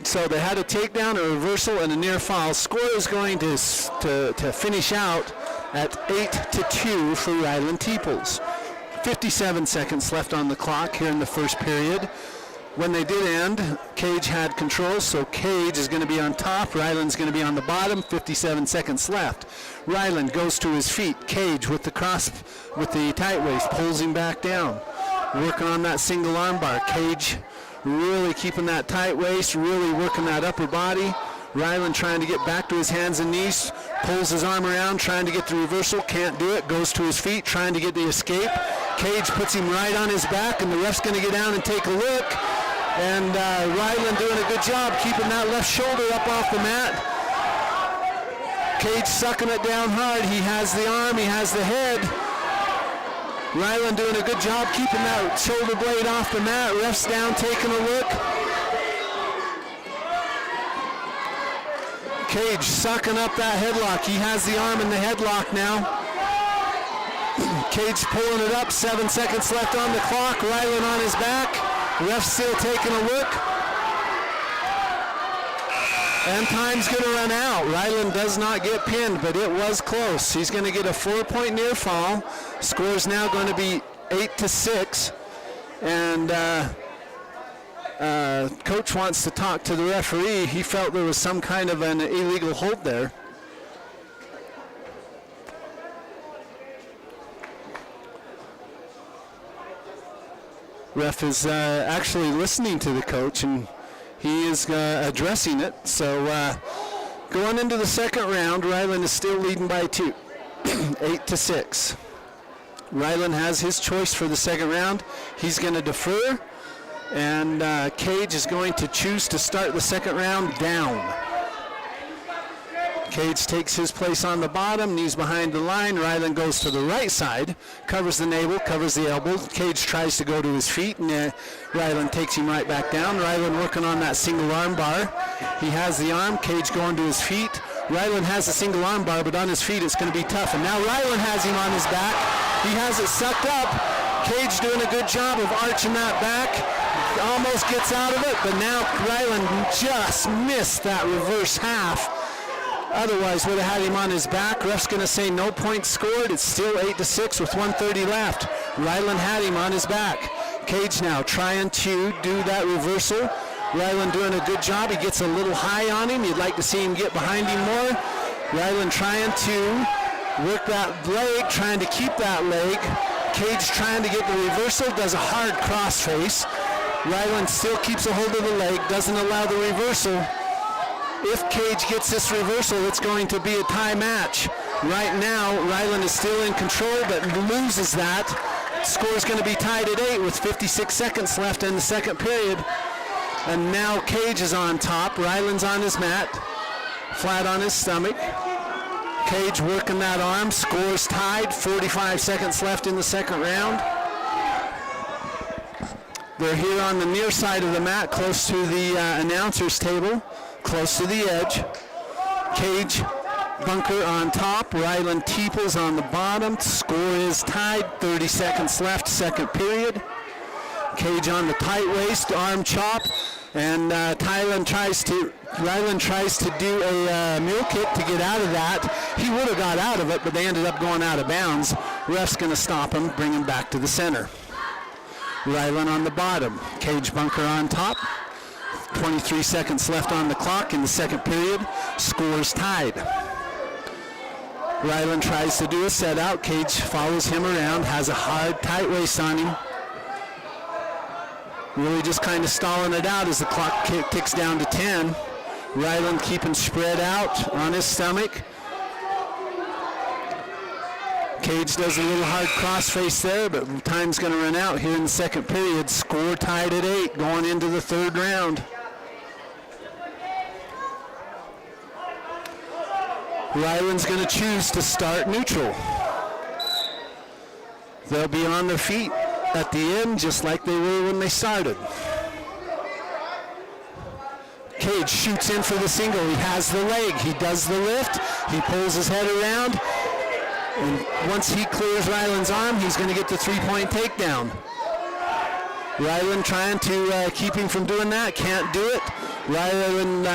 So they had a takedown, a reversal, and a near foul. Score is going to finish out at 8-2 for Ryland Teeples. 57 seconds left on the clock here in the first period. When they did end, Cage had control, so Cage is going to be on top. Ryland's going to be on the bottom. 57 seconds left. Ryland goes to his feet. Cage with the tight waist pulls him back down. Working on that single arm bar. Cage really keeping that tight waist, really working that upper body. Ryland trying to get back to his hands and knees, pulls his arm around, trying to get the reversal, can't do it, goes to his feet, trying to get the escape. Cage puts him right on his back, and the ref's going to get down and take a look. And Ryland doing a good job keeping that left shoulder up off the mat. Cage sucking it down hard. He has the arm, he has the head. Ryland doing a good job keeping that shoulder blade off the mat. Ref's down, taking a look. Cage sucking up that headlock. He has the arm in the headlock now. Cage pulling it up. 7 seconds left on the clock. Ryland on his back. Ref's still taking a look. And time's going to run out. Ryland does not get pinned, but it was close. He's going to get a 4-point near fall. Score's now going to be 8-6. And coach wants to talk to the referee. He felt there was some kind of an illegal hold there. Ref is actually listening to the coach, and he is addressing it. So going into the second round, Ryland is still leading by 2, 8-6. Ryland has his choice for the second round. He's going to defer, and Cage is going to choose to start the second round down. Cage takes his place on the bottom, knees behind the line. Ryland goes to the right side, covers the navel, covers the elbow. Cage tries to go to his feet, and Ryland takes him right back down. Ryland working on that single arm bar. He has the arm. Cage going to his feet. Ryland has a single arm bar, but on his feet it's going to be tough. And now Ryland has him on his back. He has it sucked up. Cage doing a good job of arching that back. Almost gets out of it, but now Ryland just missed that reverse half. Otherwise would have had him on his back. Ref's going to say no points scored. It's still 8-6 with 1:30 left. Ryland had him on his back. Cage now trying to do that reversal. Ryland doing a good job. He gets a little high on him. You'd like to see him get behind him more. Ryland trying to work that leg, trying to keep that leg. Cage trying to get the reversal, does a hard crossface. Ryland still keeps a hold of the leg, doesn't allow the reversal. If Cage gets this reversal, it's going to be a tie match. Right now, Ryland is still in control, but loses that. Score's going to be tied at 8 with 56 seconds left in the second period. And now Cage is on top. Ryland's on his mat, flat on his stomach. Cage working that arm. Score's tied. 45 seconds left in the second round. They're here on the near side of the mat, close to the announcer's table, close to the edge. Cage bunker on top. Ryland Teeples on the bottom. Score is tied. 30 seconds left, second period. Cage on the tight waist, arm chop, and Ryland tries to do a mule kick to get out of that. He would have got out of it, but they ended up going out of bounds. Ref's going to stop him, bring him back to the center. Ryland on the bottom, Cage bunker on top. 23 seconds left on the clock in the second period. Scores tied. Ryland tries to do a set out. Cage follows him around, has a hard tight waist on him. Really just kind of stalling it out as the clock ticks down to 10. Ryland keeping spread out on his stomach. Cage does a little hard crossface there, but time's going to run out here in the second period. Score tied at 8 going into the third round. Ryland's going to choose to start neutral. They'll be on their feet at the end just like they were when they started. Cage shoots in for the single. He has the leg. He does the lift. He pulls his head around. And once he clears Ryland's arm, he's going to get the three-point takedown. Ryland trying to keep him from doing that. Can't do it. Ryland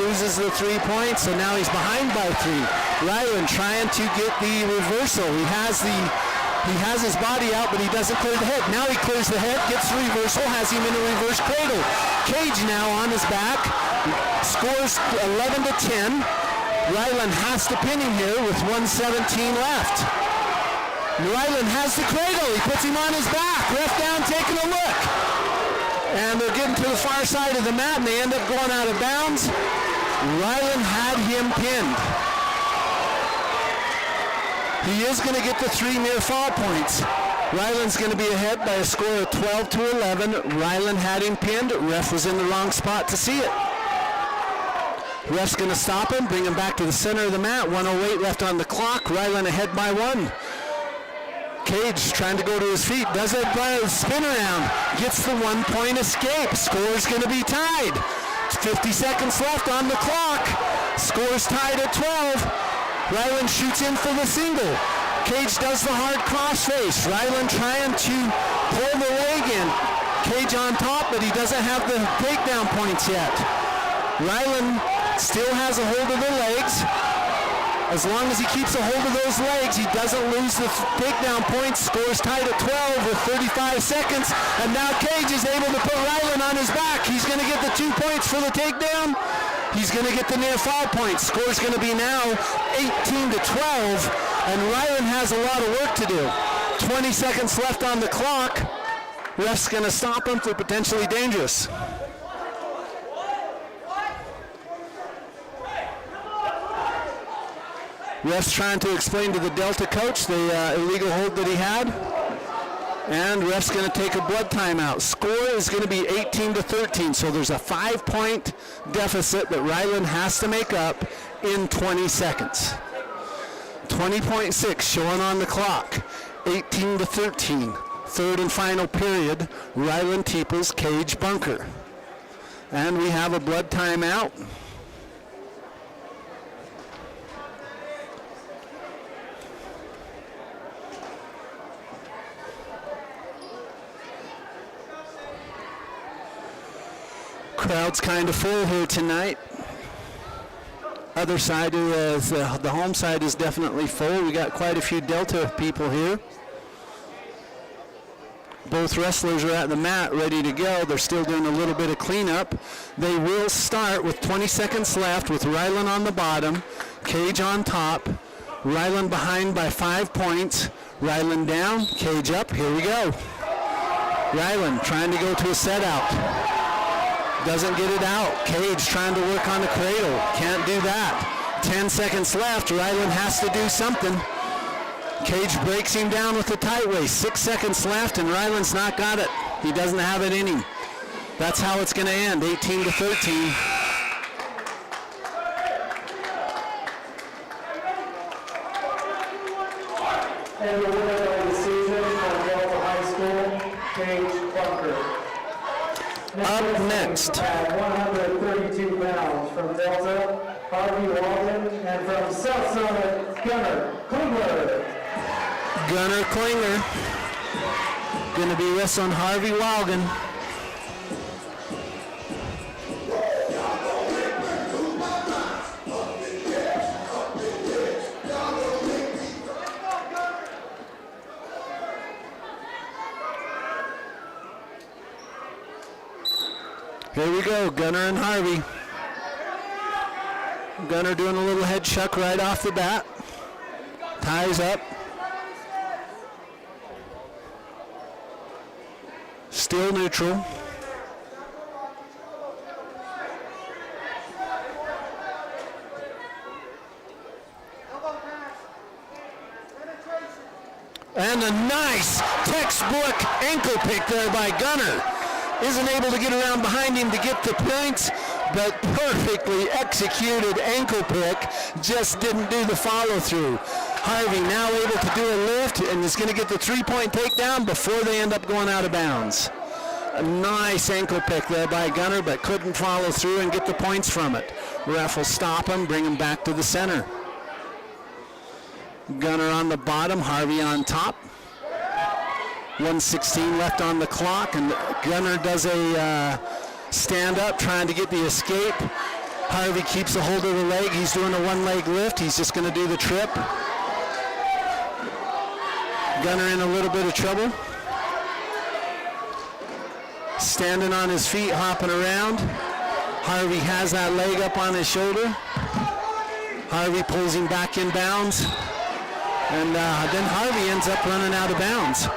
loses the 3 points, so now he's behind by 3. Ryland trying to get the reversal. He has his body out, but he doesn't clear the head. Now he clears the head, gets the reversal, has him in a reverse cradle. Cage now on his back, scores 11 to 10. Ryland has to pin him here with 1:17 left. Ryland has the cradle. He puts him on his back. Ref down, taking a look. And they're getting to the far side of the mat, and they end up going out of bounds. Ryland had him pinned. He is going to get the 3 near fall points. Ryland's going to be ahead by a score of 12 to 11. Ryland had him pinned. Ref was in the wrong spot to see it. Ref's going to stop him, bring him back to the center of the mat. 1:08 left on the clock. Ryland ahead by 1. Cage trying to go to his feet, does a spin around, gets the 1-point escape. Score's going to be tied. 50 seconds left on the clock. Score's tied at 12. Ryland shoots in for the single. Cage does the hard crossface. Ryland trying to pull the leg in. Cage on top, but he doesn't have the takedown points yet. Ryland still has a hold of the legs. As long as he keeps a hold of those legs, he doesn't lose the takedown points. Scores tied at 12 with 35 seconds. And now Cage is able to put Ryland on his back. He's going to get the 2 points for the takedown. He's going to get the near fall points. Score's going to be now 18 to 12. And Ryland has a lot of work to do. 20 seconds left on the clock. Ref's going to stop him for potentially dangerous. Ref's trying to explain to the Delta coach the illegal hold that he had. And ref's going to take a blood timeout. Score is going to be 18 to 13, so there's a 5-point deficit that Ryland has to make up in 20 seconds. 20.6 showing on the clock. 18 to 13. Third and final period. Ryland Teeples, Cage Bunker. And we have a blood timeout. Crowd's kind of full here tonight. Other side is the home side is definitely full. We got quite a few Delta people here. Both wrestlers are at the mat ready to go. They're still doing a little bit of cleanup. They will start with 20 seconds left with Ryland on the bottom, Cage on top, Ryland behind by 5 points, Ryland down, Cage up. Here we go. Ryland trying to go to a set out. Doesn't get it out. Cage trying to work on the cradle. Can't do that. 10 seconds left. Ryland has to do something. Cage breaks him down with the tight waist. 6 seconds left, and Ryland's not got it. He doesn't have it in him. That's how it's going to end, 18 to 13. And the winner of the season from Delta High School, Cage Bunker. Up next. At 132 pounds from Delta, Harvey Walden, and from South Summit, Gunnar Klingler. Gunnar Klingler going to be wrestling Harvey Walden. Here we go, Gunnar and Harvey. Gunnar doing a little head chuck right off the bat. Ties up. Still neutral. And a nice textbook ankle pick there by Gunnar. Isn't able to get around behind him to get the points, but perfectly executed ankle pick. Just didn't do the follow through. Harvey now able to do a lift and is going to get the 3-point takedown before they end up going out of bounds. A nice ankle pick there by Gunner, but couldn't follow through and get the points from it. Ref will stop him, bring him back to the center. Gunner on the bottom, Harvey on top. 1:16 left on the clock, and Gunner does a stand up trying to get the escape. Harvey keeps a hold of the leg. He's doing a one-leg lift. He's just going to do the trip. Gunner in a little bit of trouble. Standing on his feet, hopping around. Harvey has that leg up on his shoulder. Harvey pulls him back in bounds. And then Harvey ends up running out of bounds.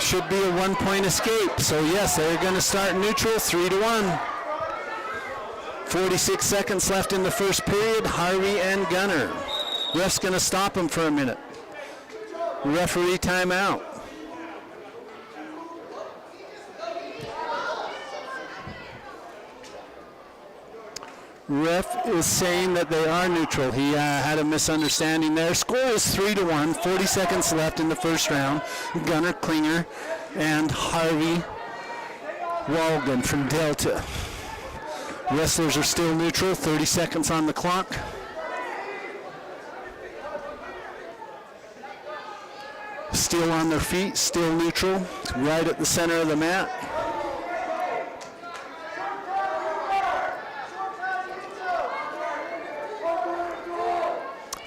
Should be a 1-point escape. So yes, they're going to start neutral, 3-1. 46 seconds left in the first period. Harvey and Gunner. Ref's going to stop him for a minute. Referee timeout. Ref is saying that they are neutral. He had a misunderstanding there. Score is 3-1. 40 seconds left in the first round. Gunner Klinger and Harvey Walgan from Delta. Wrestlers are still neutral. 30 seconds on the clock. Still on their feet, still neutral, right at the center of the mat.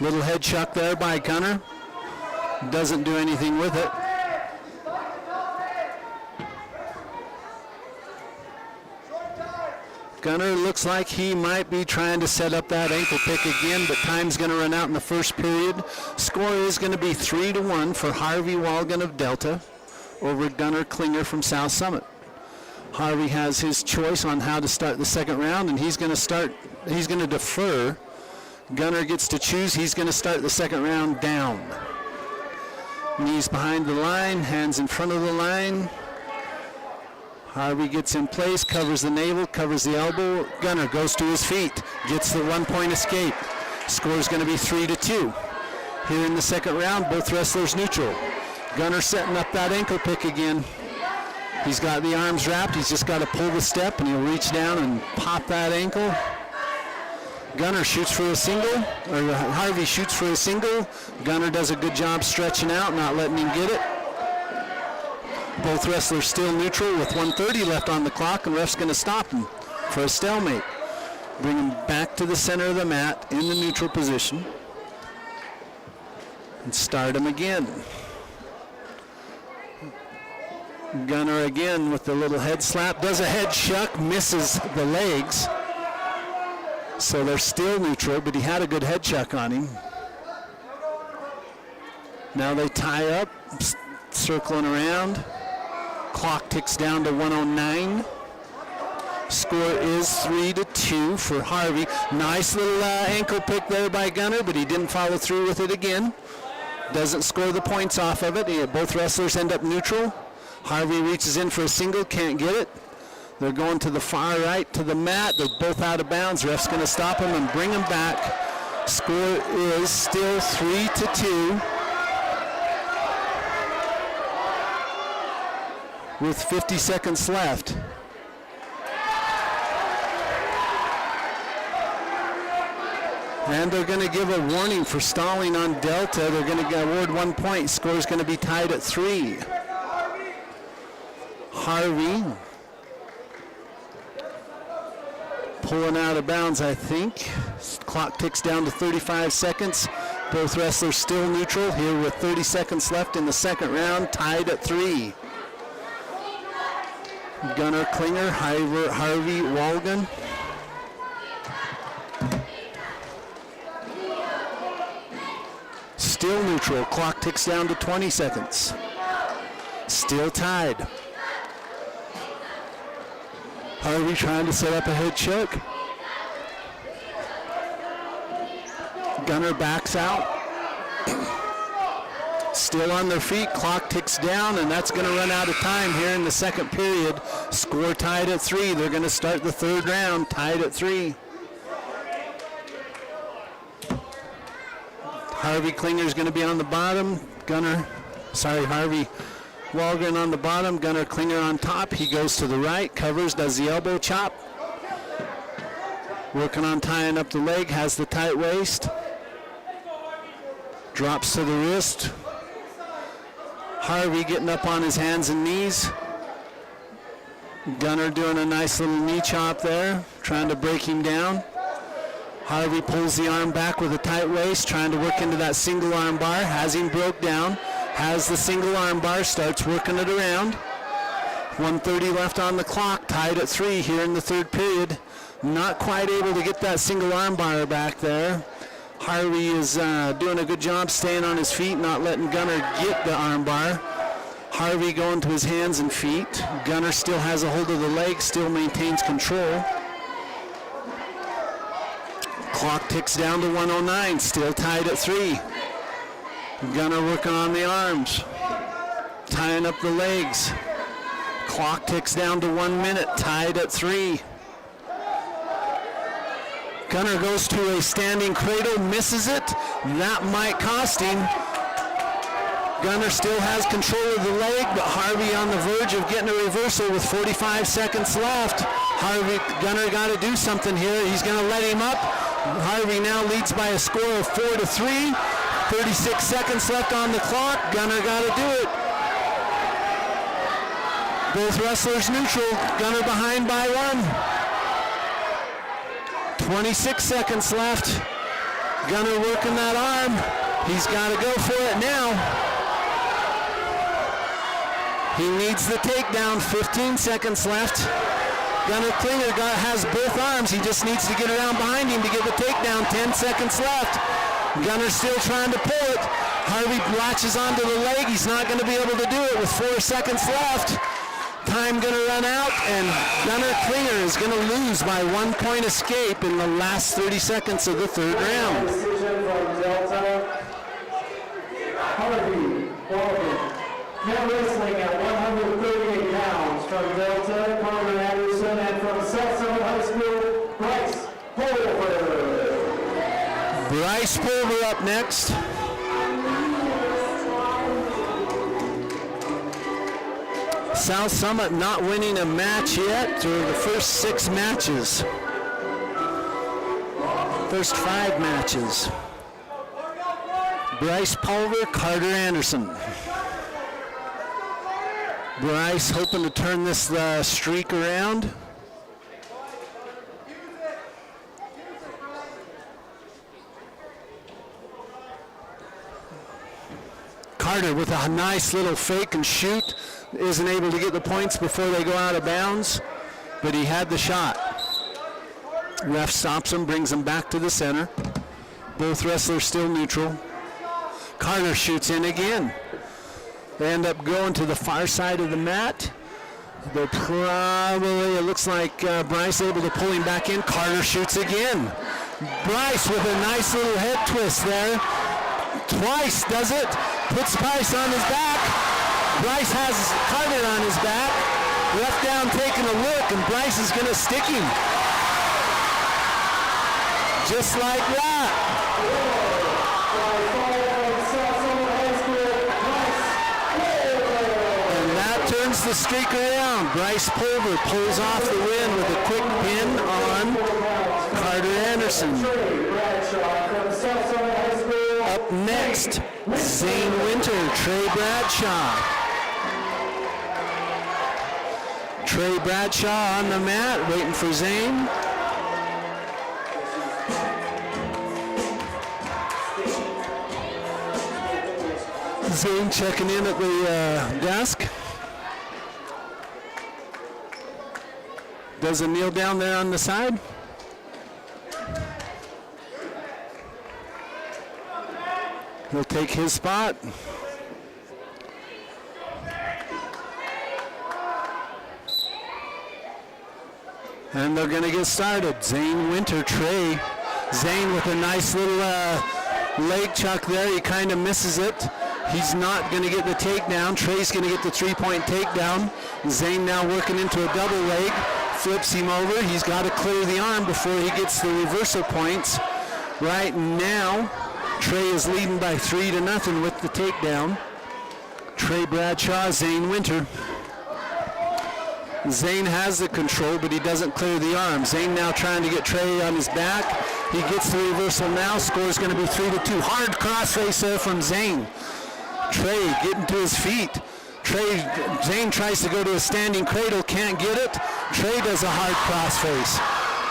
Little head chuck there by Gunner. Doesn't do anything with it. Gunner looks like he might be trying to set up that ankle pick again, but time's going to run out in the first period. Score is going to be 3-1 for Harvey Walgan of Delta over Gunner Klinger from South Summit. Harvey has his choice on how to start the second round, and he's going to defer. Gunner gets to choose. He's going to start the second round down. Knees behind the line, hands in front of the line. Harvey gets in place, covers the navel, covers the elbow. Gunner goes to his feet, gets the 1-point escape. Score is going to be 3-2. Here in the second round, both wrestlers neutral. Gunner setting up that ankle pick again. He's got the arms wrapped. He's just got to pull the step, and he'll reach down and pop that ankle. Gunner shoots for a single, or Harvey shoots for a single. Gunner does a good job stretching out, not letting him get it. Both wrestlers still neutral with 1:30 left on the clock, and ref's going to stop him for a stalemate. Bring him back to the center of the mat in the neutral position. And start him again. Gunner again with the little head slap. Does a head chuck, misses the legs. So they're still neutral, but he had a good head chuck on him. Now they tie up, circling around. Clock ticks down to 1:09. Score is 3-2 for Harvey. Nice little ankle pick there by Gunner, but he didn't follow through with it again. Doesn't score the points off of it. Both wrestlers end up neutral. Harvey reaches in for a single, can't get it. They're going to the far right to the mat. They're both out of bounds. Ref's going to stop them and bring them back. Score is still 3-2. With 50 seconds left. And they're going to give a warning for stalling on Delta. They're going to award 1 point. Score is going to be tied at 3. Harvey pulling out of bounds, I think. Clock ticks down to 35 seconds. Both wrestlers still neutral here with 30 seconds left in the second round, tied at 3. Gunner Klinger, Harvey Walgan. Still neutral. Clock ticks down to 20 seconds. Still tied. Harvey trying to set up a head chuck. Gunner backs out. Still on their feet. Clock ticks down, and that's going to run out of time here in the second period. Score tied at 3. They're going to start the third round tied at 3. Harvey Klinger is going to be on the bottom. Harvey Walgren on the bottom, Gunnar Klinger on top. He goes to the right, covers, does the elbow chop. Working on tying up the leg, has the tight waist. Drops to the wrist. Harvey getting up on his hands and knees. Gunnar doing a nice little knee chop there, trying to break him down. Harvey pulls the arm back with a tight waist, trying to work into that single arm bar. Has him broke down, has the single arm bar, starts working it around. 1:30 left on the clock, tied at 3 here in the third period. Not quite able to get that single arm bar back there. Harvey is doing a good job staying on his feet, not letting Gunnar get the arm bar. Harvey going to his hands and feet. Gunnar still has a hold of the leg, still maintains control. Clock ticks down to 1:09, still tied at 3. Gunnar working on the arms, tying up the legs. Clock ticks down to 1 minute, tied at 3. Gunnar goes to a standing cradle, misses it. That might cost him. Gunnar still has control of the leg, but Harvey on the verge of getting a reversal with 45 seconds left. Gunnar got to do something here. He's going to let him up. Harvey now leads by a score of 4-3. 36 seconds left on the clock. Gunnar got to do it. Both wrestlers neutral. Gunnar behind by 1. 26 seconds left. Gunnar working that arm. He's got to go for it now. He needs the takedown. 15 seconds left. Gunnar Klinger has both arms. He just needs to get around behind him to get the takedown. 10 seconds left. Gunnar still trying to pull it. Harvey latches onto the leg. He's not going to be able to do it with 4 seconds left. Time going to run out, and Gunnar Klinger is going to lose by 1 point escape in the last 30 seconds of the third round. Decision from Delta. Harvey Walgren. Now wrestling at 138 pounds from Delta, Carter Anderson, and from South Summit High School, Bryce Pulver. Bryce Pulver up next. South Summit not winning a match yet through the first 6 matches. First 5 matches. Bryce Pulver, Carter Anderson. Bryce hoping to turn this streak around. Carter with a nice little fake and shoot. Isn't able to get the points before they go out of bounds, but he had the shot. Ref stops him, brings him back to the center. Both wrestlers still neutral. Carter shoots in again. They end up going to the far side of the mat. They're probably, it looks like Bryce able to pull him back in. Carter shoots again. Bryce with a nice little head twist there. Twice does it. Puts Bryce on his back. Bryce has Carter on his back. Left down taking a look, and Bryce is going to stick him. Just like that. And that turns the streak around. Bryce Pulver pulls off the win with a quick pin on Carter Anderson. Up next, Zane Winter, Trey Bradshaw. Trey Bradshaw on the mat, waiting for Zane. Zane checking in at the desk. Does a kneel down there on the side. He'll take his spot. And they're going to get started. Zane Winter, Trey. Zane with a nice little leg chuck there. He kind of misses it. He's not going to get the takedown. Trey's going to get the 3-point takedown. Zane now working into a double leg. Flips him over. He's got to clear the arm before he gets the reversal points. Right now, Trey is leading by 3-0 with the takedown. Trey Bradshaw, Zane Winter. Zane has the control, but he doesn't clear the arm. Zane now trying to get Trey on his back. He gets the reversal now. Score is going to be 3-2. Hard crossface there from Zane. Trey getting to his feet. Zane tries to go to a standing cradle, can't get it. Trey does a hard crossface.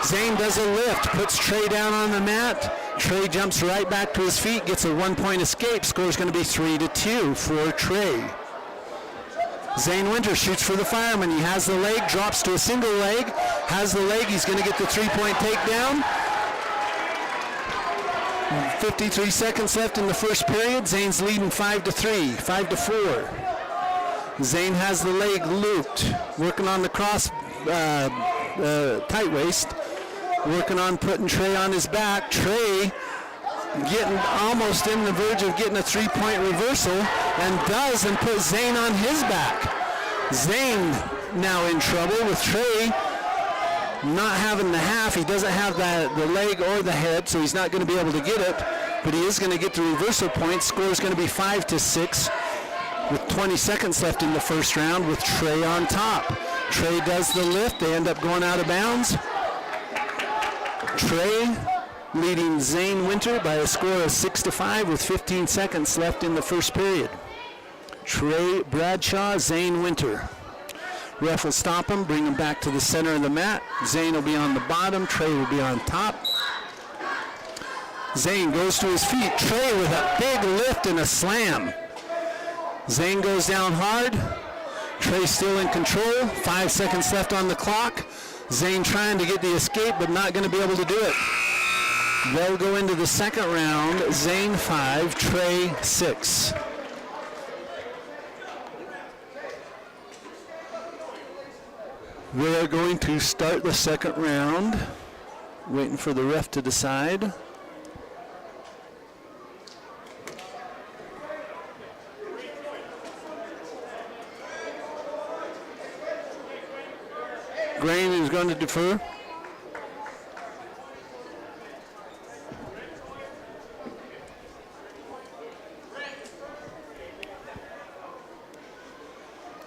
Zane does a lift, puts Trey down on the mat. Trey jumps right back to his feet, gets a 1-point escape. Score is going to be 3-2 for Trey. Zane Winter shoots for the fireman. He has the leg, drops to a single leg, has the leg. He's going to get the 3-point takedown. 53 seconds left in the first period. Zane's leading 5-3, 5-4. Zane has the leg looped, working on the cross tight waist, working on putting Trey on his back. Trey getting almost in the verge of getting a 3-point reversal, and does, and put Zane on his back. Zane now in trouble with Trey not having the half. He doesn't have the leg or the head, so he's not going to be able to get it, but he is going to get the reversal point. Score is going to be 5-6 with 20 seconds left in the first round with Trey on top. Trey does the lift. They end up going out of bounds. Trey leading Zane Winter by a score of 6-5 with 15 seconds left in the first period. Trey Bradshaw, Zane Winter. Ref will stop him, bring him back to the center of the mat. Zane will be on the bottom, Trey will be on top. Zane goes to his feet. Trey with a big lift and a slam. Zane goes down hard. Trey still in control. 5 seconds left on the clock. Zane trying to get the escape, but not going to be able to do it. They'll go into the second round. Zane 5, Trey 6. They are going to start the second round. Waiting for the ref to decide. Grain is going to defer.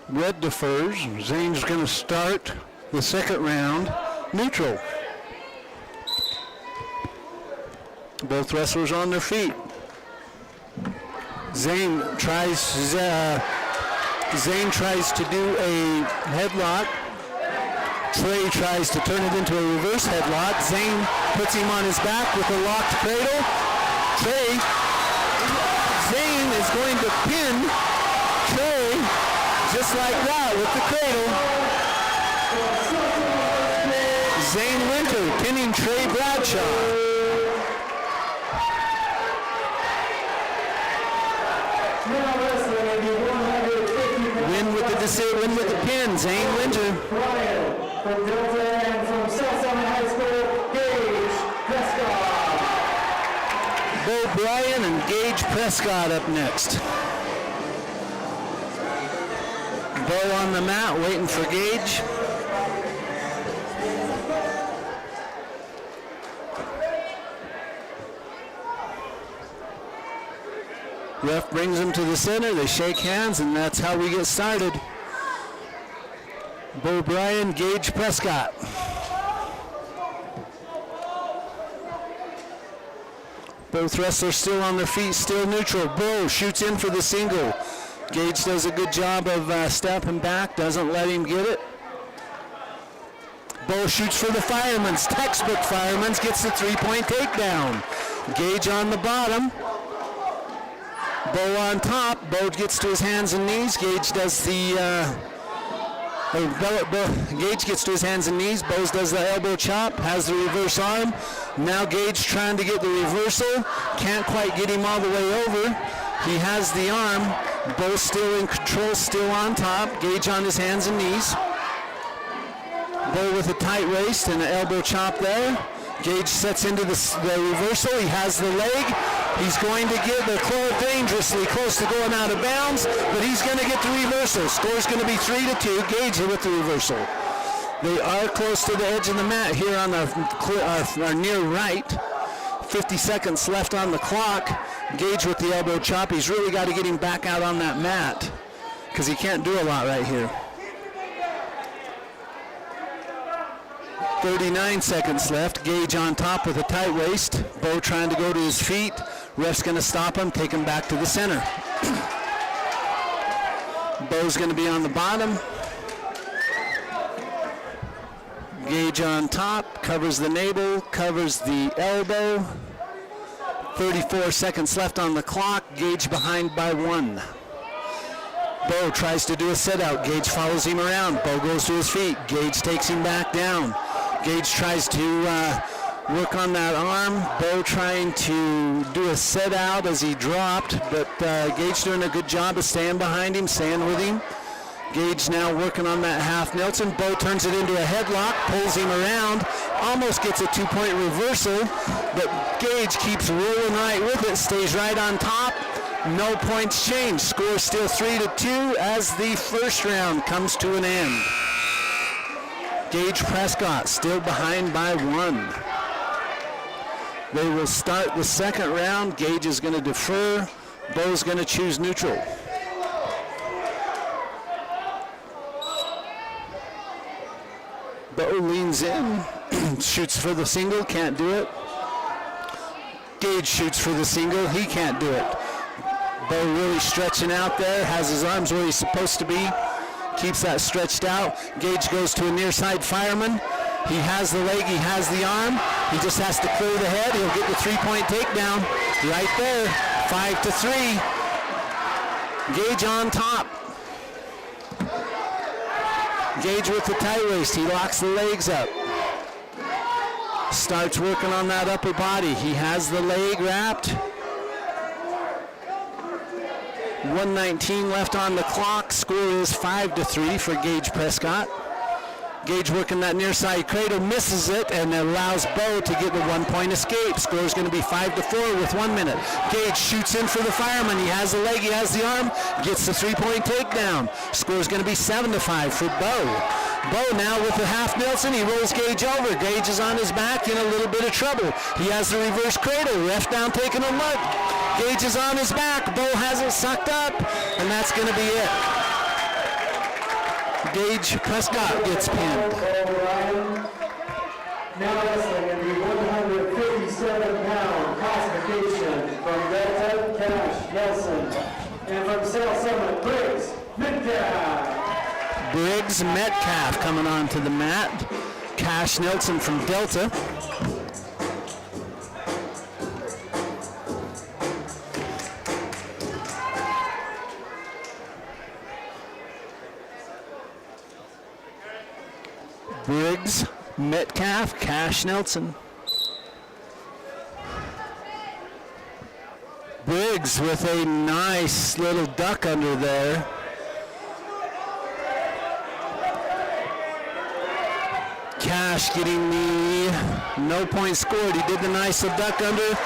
Red defers. Zane's going to start the second round neutral. Both wrestlers on their feet. Zane tries to do a headlock. Trey tries to turn it into a reverse headlock. Zane puts him on his back with a locked cradle. Zane is going to pin Trey just like that with the cradle. Zane Winter pinning Trey Bradshaw. Win with the pin, Zane Winter. Brian from Delta and from South Summit High School, Gage Prescott. Bo Bryan and Gage Prescott up next. Bo on the mat waiting for Gage. Ref brings him to the center, they shake hands, and that's how we get started. Bo Bryan, Gage Prescott. Both wrestlers still on their feet, still neutral. Bo shoots in for the single. Gage does a good job of stepping back, doesn't let him get it. Bo shoots for the Fireman's, textbook Fireman's, gets the 3-point takedown. Gage on the bottom. Bo on top. Bo gets to his hands and knees. Gage does the Gage gets to his hands and knees. Bo does the elbow chop, has the reverse arm. Now Gage trying to get the reversal. Can't quite get him all the way over. He has the arm. Bo still in control, still on top. Gage on his hands and knees. Bo with a tight waist and an elbow chop there. Gage sets into the reversal. He has the leg. He's going to get the dangerously close to going out of bounds, but he's going to get the reversal. Score's going to be 3-2. Gage with the reversal. They are close to the edge of the mat here on our near right. 50 seconds left on the clock. Gage with the elbow chop. He's really got to get him back out on that mat because he can't do a lot right here. 39 seconds left. Gage on top with a tight waist. Bo trying to go to his feet. Ref's going to stop him, take him back to the center. Bo's going to be on the bottom. Gage on top, covers the navel, covers the elbow. 34 seconds left on the clock. Gage behind by 1. Bo tries to do a sit out. Gage follows him around. Bo goes to his feet. Gage takes him back down. Gage tries to work on that arm. Bo trying to do a set out as he dropped, but Gage doing a good job of staying behind him, staying with him. Gage now working on that half Nelson. Bo turns it into a headlock, pulls him around, almost gets a 2-point reversal, but Gage keeps rolling right with it, stays right on top. No points changed. Score still 3-2 as the first round comes to an end. Gage Prescott still behind by 1. They will start the second round. Gage is going to defer. Bo's going to choose neutral. Bo leans in, shoots for the single, can't do it. Gage shoots for the single, he can't do it. Bo really stretching out there, has his arms where he's supposed to be, keeps that stretched out. Gage goes to a near side fireman. He has the leg, he has the arm. He just has to clear the head. He'll get the 3-point takedown right there, 5-3. Gage on top. Gage with the tight waist. He locks the legs up. Starts working on that upper body. He has the leg wrapped. 1:19 left on the clock. Score is 5-3 for Gage Prescott. Gage working that near side cradle, misses it, and allows Bo to get the 1-point escape. Score is going to be 5-4 with 1 minute. Gage shoots in for the fireman. He has the leg, he has the arm, gets the 3-point takedown. Score is going to be 7-5 for Bo. Bo now with the half Nelson, he rolls Gage over. Gage is on his back in a little bit of trouble. He has the reverse cradle. Ref down taking a look. Gage is on his back. Bo has it sucked up, and that's going to be it. Gage Prescott gets pinned. Now wrestling in the 157-pound classification from Delta, Cash Nelson, and from South Summit, Briggs Metcalf. Briggs Metcalf coming onto the mat. Cash Nelson from Delta. Briggs, Metcalf, Cash Nelson. Briggs with a nice little duck under there. Cash getting the no point scored. He did the nice little duck under.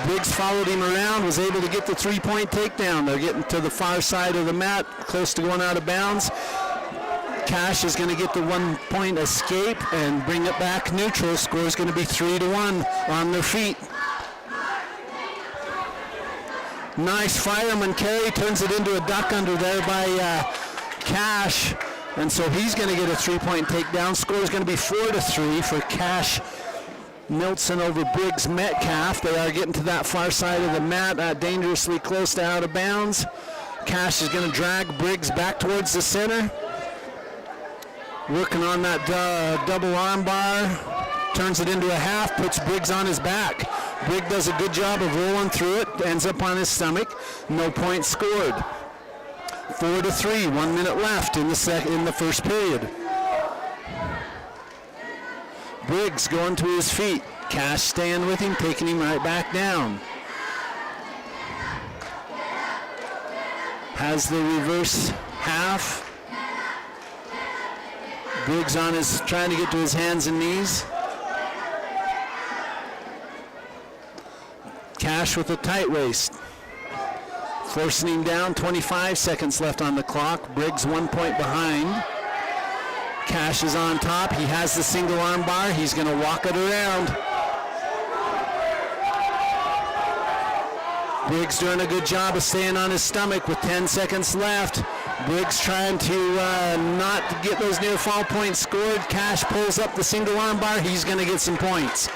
Briggs followed him around, was able to get the 3-point takedown. They're getting to the far side of the mat, close to going out of bounds. Cash is going to get the 1-point escape and bring it back neutral. Score is going to be 3-1 on their feet. Nice fireman carry, turns it into a duck under there by Cash. And so he's going to get a 3-point takedown. Score is going to be 4-3 for Cash Nelson over Briggs Metcalf. They are getting to that far side of the mat, dangerously close to out of bounds. Cash is going to drag Briggs back towards the center. Working on that double arm bar, turns it into a half, puts Briggs on his back. Briggs does a good job of rolling through it, ends up on his stomach. No points scored. 4-3, 1 minute left in the first period. Briggs going to his feet. Cash staying with him, taking him right back down. Has the reverse half. Briggs on his, trying to get to his hands and knees. Cash with a tight waist. Forcing him down, 25 seconds left on the clock. Briggs 1 point behind. Cash is on top. He has the single arm bar. He's going to walk it around. Briggs doing a good job of staying on his stomach with 10 seconds left. Briggs trying to not get those near fall points scored. Cash pulls up the single arm bar. He's going to get some points.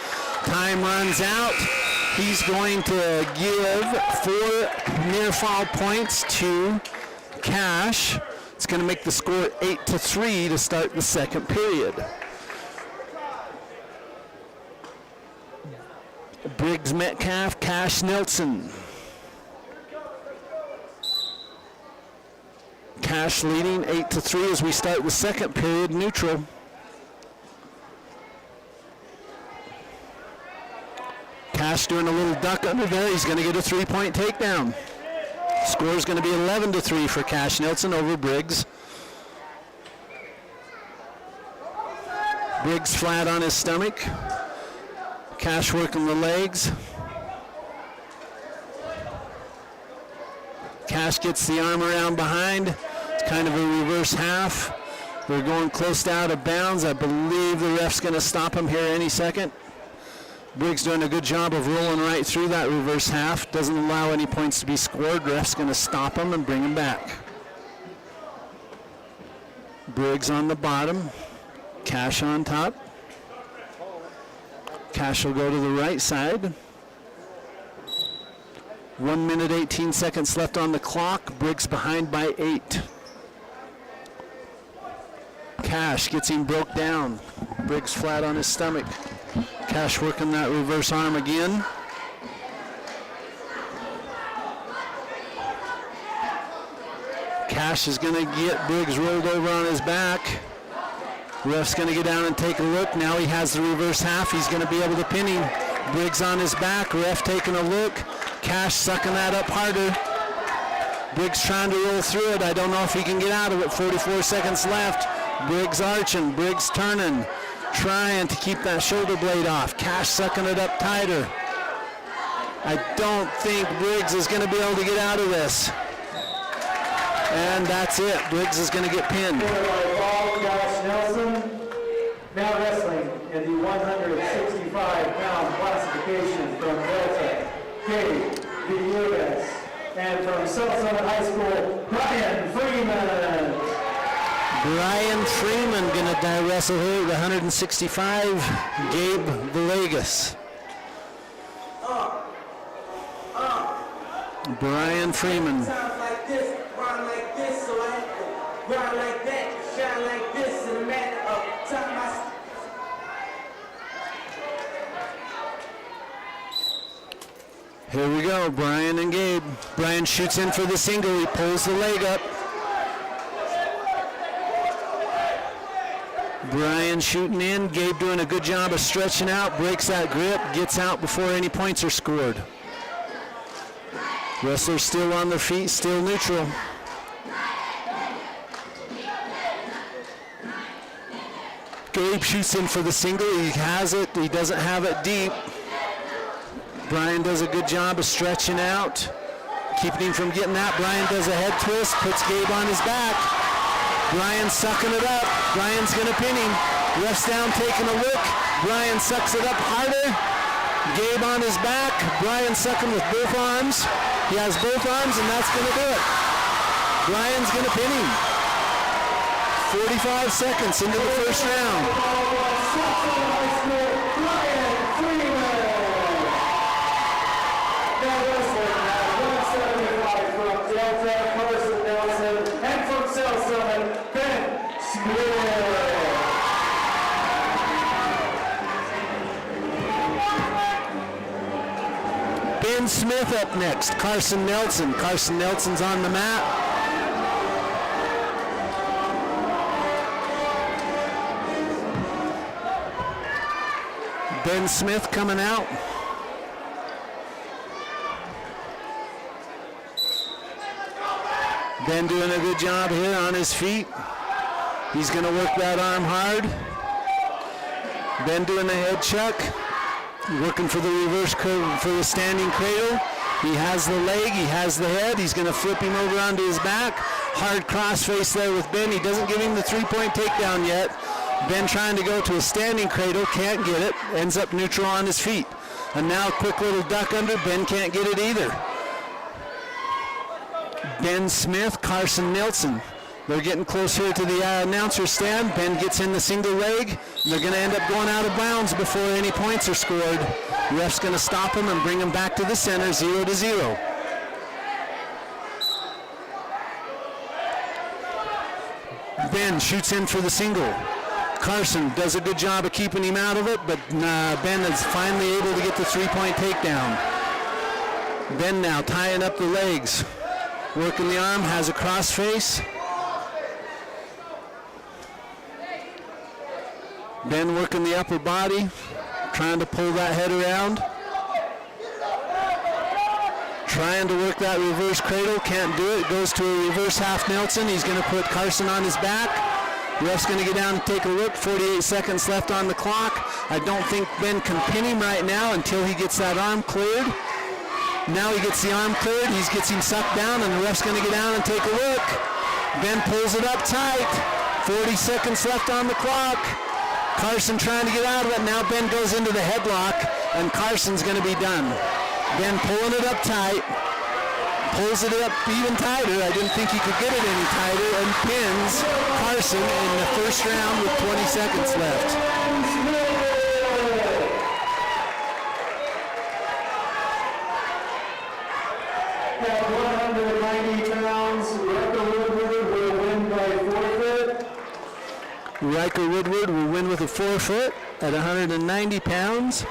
Time runs out. He's going to give 4 near fall points to Cash. It's going to make the score 8-3 to start the second period. Briggs Metcalf, Cash Nelson. Cash leading 8-3 as we start the second period neutral. Cash doing a little duck under there. He's going to get a 3-point takedown. Score is going to be 11-3 for Cash Nelson over Briggs. Briggs flat on his stomach. Cash working the legs. Cash gets the arm around behind. It's kind of a reverse half. They're going close to out of bounds. I believe the ref's going to stop him here any second. Briggs doing a good job of rolling right through that reverse half. Doesn't allow any points to be scored. Ref's going to stop him and bring him back. Briggs on the bottom. Cash on top. Cash will go to the right side. 1 minute, 18 seconds left on the clock. Briggs behind by 8. Cash gets him broke down. Briggs flat on his stomach. Cash working that reverse arm again. Cash is going to get Briggs rolled over on his back. Ref's going to get down and take a look. Now he has the reverse half. He's going to be able to pin him. Briggs on his back. Ref taking a look. Cash sucking that up harder. Briggs trying to roll through it. I don't know if he can get out of it. 44 seconds left. Briggs arching. Briggs turning. Trying to keep that shoulder blade off. Cash sucking it up tighter. I don't think Briggs is going to be able to get out of this. And that's it. Briggs is going to get pinned. Cash Nelson, now wrestling in the 165-pound classification from Delta, Katie Villegas, and from South Summit High School, Brian Freeman. Brian Freeman going to wrestle here at 165, Gabe Villegas. Brian Freeman. Sounds like this, run like this, so I have to run like that, shine like this in a matter of time. Here we go, Brian and Gabe. Brian shoots in for the single. He pulls the leg up. Brian shooting in. Gabe doing a good job of stretching out. Breaks that grip. Gets out before any points are scored. Wrestlers still on their feet, still neutral. Gabe shoots in for the single. He has it. He doesn't have it deep. Brian does a good job of stretching out, keeping him from getting that. Brian does a head twist, puts Gabe on his back. Brian sucking it up. Brian's going to pin him. Ref's down, taking a look. Brian sucks it up harder. Gabe on his back. Brian sucking with both arms. He has both arms, and that's going to do it. Brian's going to pin him. 45 seconds into the first round. Ben Smith up next. Carson Nelson. Carson Nelson's on the mat. Ben Smith coming out. Ben doing a good job here on his feet. He's going to work that arm hard. Ben doing the head chuck. Working for the reverse curve for the standing cradle. He has the leg, he has the head. He's going to flip him over onto his back. Hard crossface there with Ben. He doesn't give him the three-point takedown yet. Ben trying to go to a standing cradle, can't get it. Ends up neutral on his feet. And now a quick little duck under. Ben can't get it either. Ben Smith, Carson Nilsson. They're getting close here to the announcer stand. Ben gets in the single leg. They're going to end up going out of bounds before any points are scored. Ref's going to stop them and bring them back to the center, 0-0. Ben shoots in for the single. Carson does a good job of keeping him out of it, but Ben is finally able to get the three-point takedown. Ben now tying up the legs. Working the arm, has a crossface. Ben working the upper body, trying to pull that head around. Trying to work that reverse cradle, can't do it. Goes to a reverse half Nelson. He's going to put Carson on his back. Ref's going to get down and take a look. 48 seconds left on the clock. I don't think Ben can pin him right now until he gets that arm cleared. Now he gets the arm cleared. He gets him sucked down, and the ref's going to get down and take a look. Ben pulls it up tight. 40 seconds left on the clock. Carson trying to get out of it. Now Ben goes into the headlock, and Carson's going to be done. Ben pulling it up tight. Pulls it up even tighter. I didn't think he could get it any tighter, and pins Carson in the first round with 20 seconds left. At 190 pounds, Riker Woodward will win by forfeit. Riker Woodward will win with a forfeit at 190 pounds.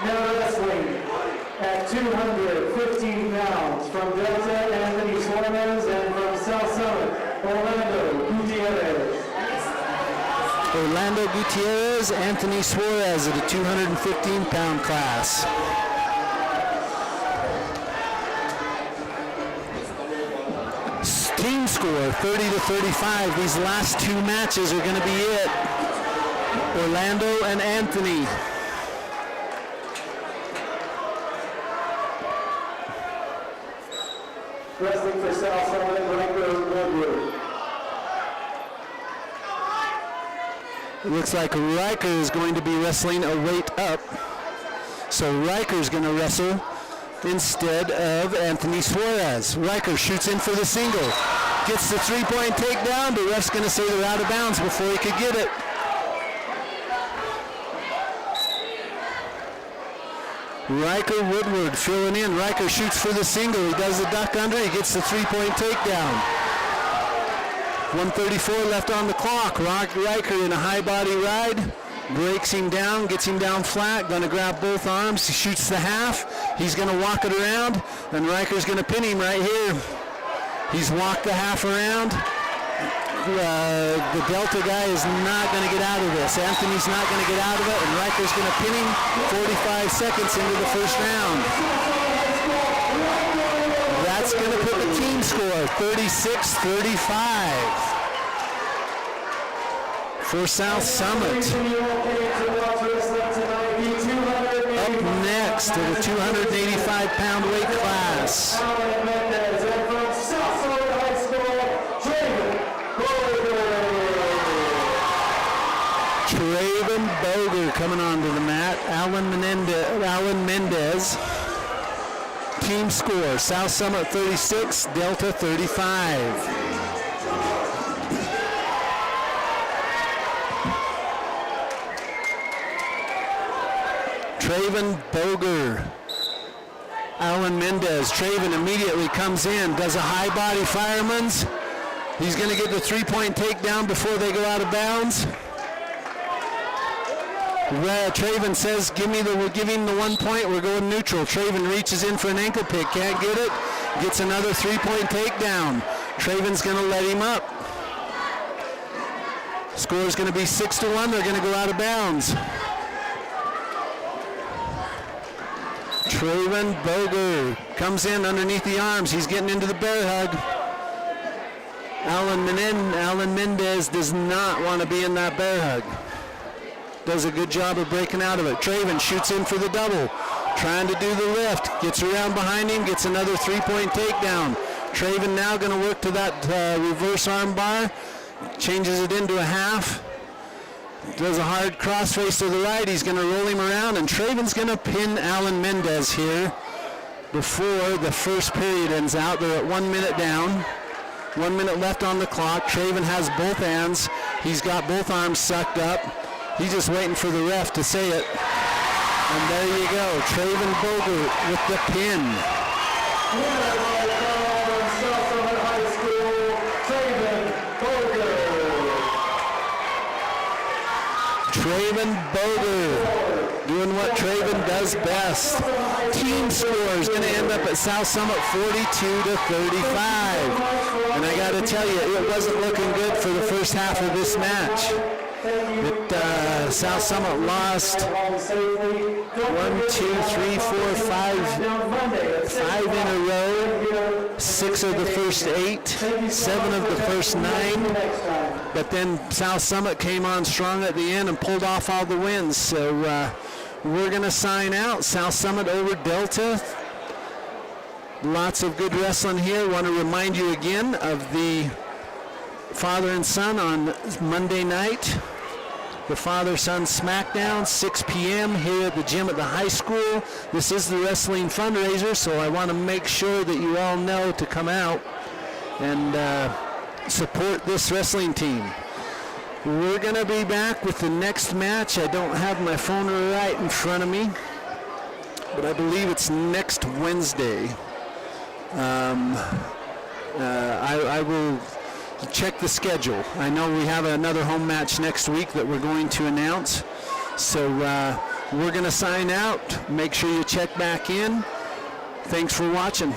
Now wrestling at 215 pounds from Delta, Anthony Suarez, and from South Summit, Orlando Gutierrez. Orlando Gutierrez, Anthony Suarez at a 215-pound class. Team score 30-35. These last two matches are going to be it. Orlando and Anthony. Wrestling for South Summit, Riker Woodward. It looks like Riker is going to be wrestling a weight up. So Riker's going to wrestle instead of Anthony Suarez. Riker shoots in for the single. Gets the three-point takedown. The ref's going to say they're out of bounds before he could get it. Riker Woodward filling in. Riker shoots for the single. He does the duck under. He gets the three-point takedown. 1:34 left on the clock. Riker in a high body ride. Breaks him down, gets him down flat, going to grab both arms, he shoots the half, he's going to walk it around, and Riker's going to pin him right here. He's walked the half around. The Delta guy is not going to get out of this. Anthony's not going to get out of it, and Riker's going to pin him 45 seconds into the first round. That's going to put the team score 36-35. For South Summit. Up next to the 285-pound weight class. Traven Boger coming onto the mat. Alan Mendez. Team score, South Summit 36, Delta 35. Traven Boger, Alan Mendez. Traven immediately comes in, does a high body fireman's. He's going to get the three-point takedown before they go out of bounds. Traven says, give him the 1 point, we're going neutral. Traven reaches in for an ankle pick, can't get it. Gets another three-point takedown. Traven's going to let him up. Score's going to be 6-1, they're going to go out of bounds. Traven Boger comes in underneath the arms. He's getting into the bear hug. Alan Mendez does not want to be in that bear hug. Does a good job of breaking out of it. Traven shoots in for the double. Trying to do the lift. Gets around behind him. Gets another three-point takedown. Traven now going to work to that reverse arm bar. Changes it into a half. Does a hard crossface to the right. He's going to roll him around, and Traven's going to pin Alan Mendez here before the first period ends out. They're at 1 minute down. 1 minute left on the clock. Traven has both hands. He's got both arms sucked up. He's just waiting for the ref to say it. And there you go. Traven Bogert with the pin. Winner by call from South Summit High School, Traven Bogert. Traven Bogert doing what Traven does best. Team score is going to end up at South Summit 42-35. And I got to tell you, it wasn't looking good for the first half of this match. South Summit lost 5 in a row, 6 of the first 8, 7 of the first 9. But then South Summit came on strong at the end and pulled off all the wins. So we're going to sign out. South Summit over Delta. Lots of good wrestling here. Want to remind you again of the father and son on Monday night. The father-son SmackDown, 6 p.m. here at the gym at the high school. This is the wrestling fundraiser, so I want to make sure that you all know to come out and support this wrestling team. We're going to be back with the next match. I don't have my phone right in front of me, but I believe it's next Wednesday. I will check the schedule. I know we have another home match next week that we're going to announce. So we're going to sign out. Make sure you check back in. Thanks for watching.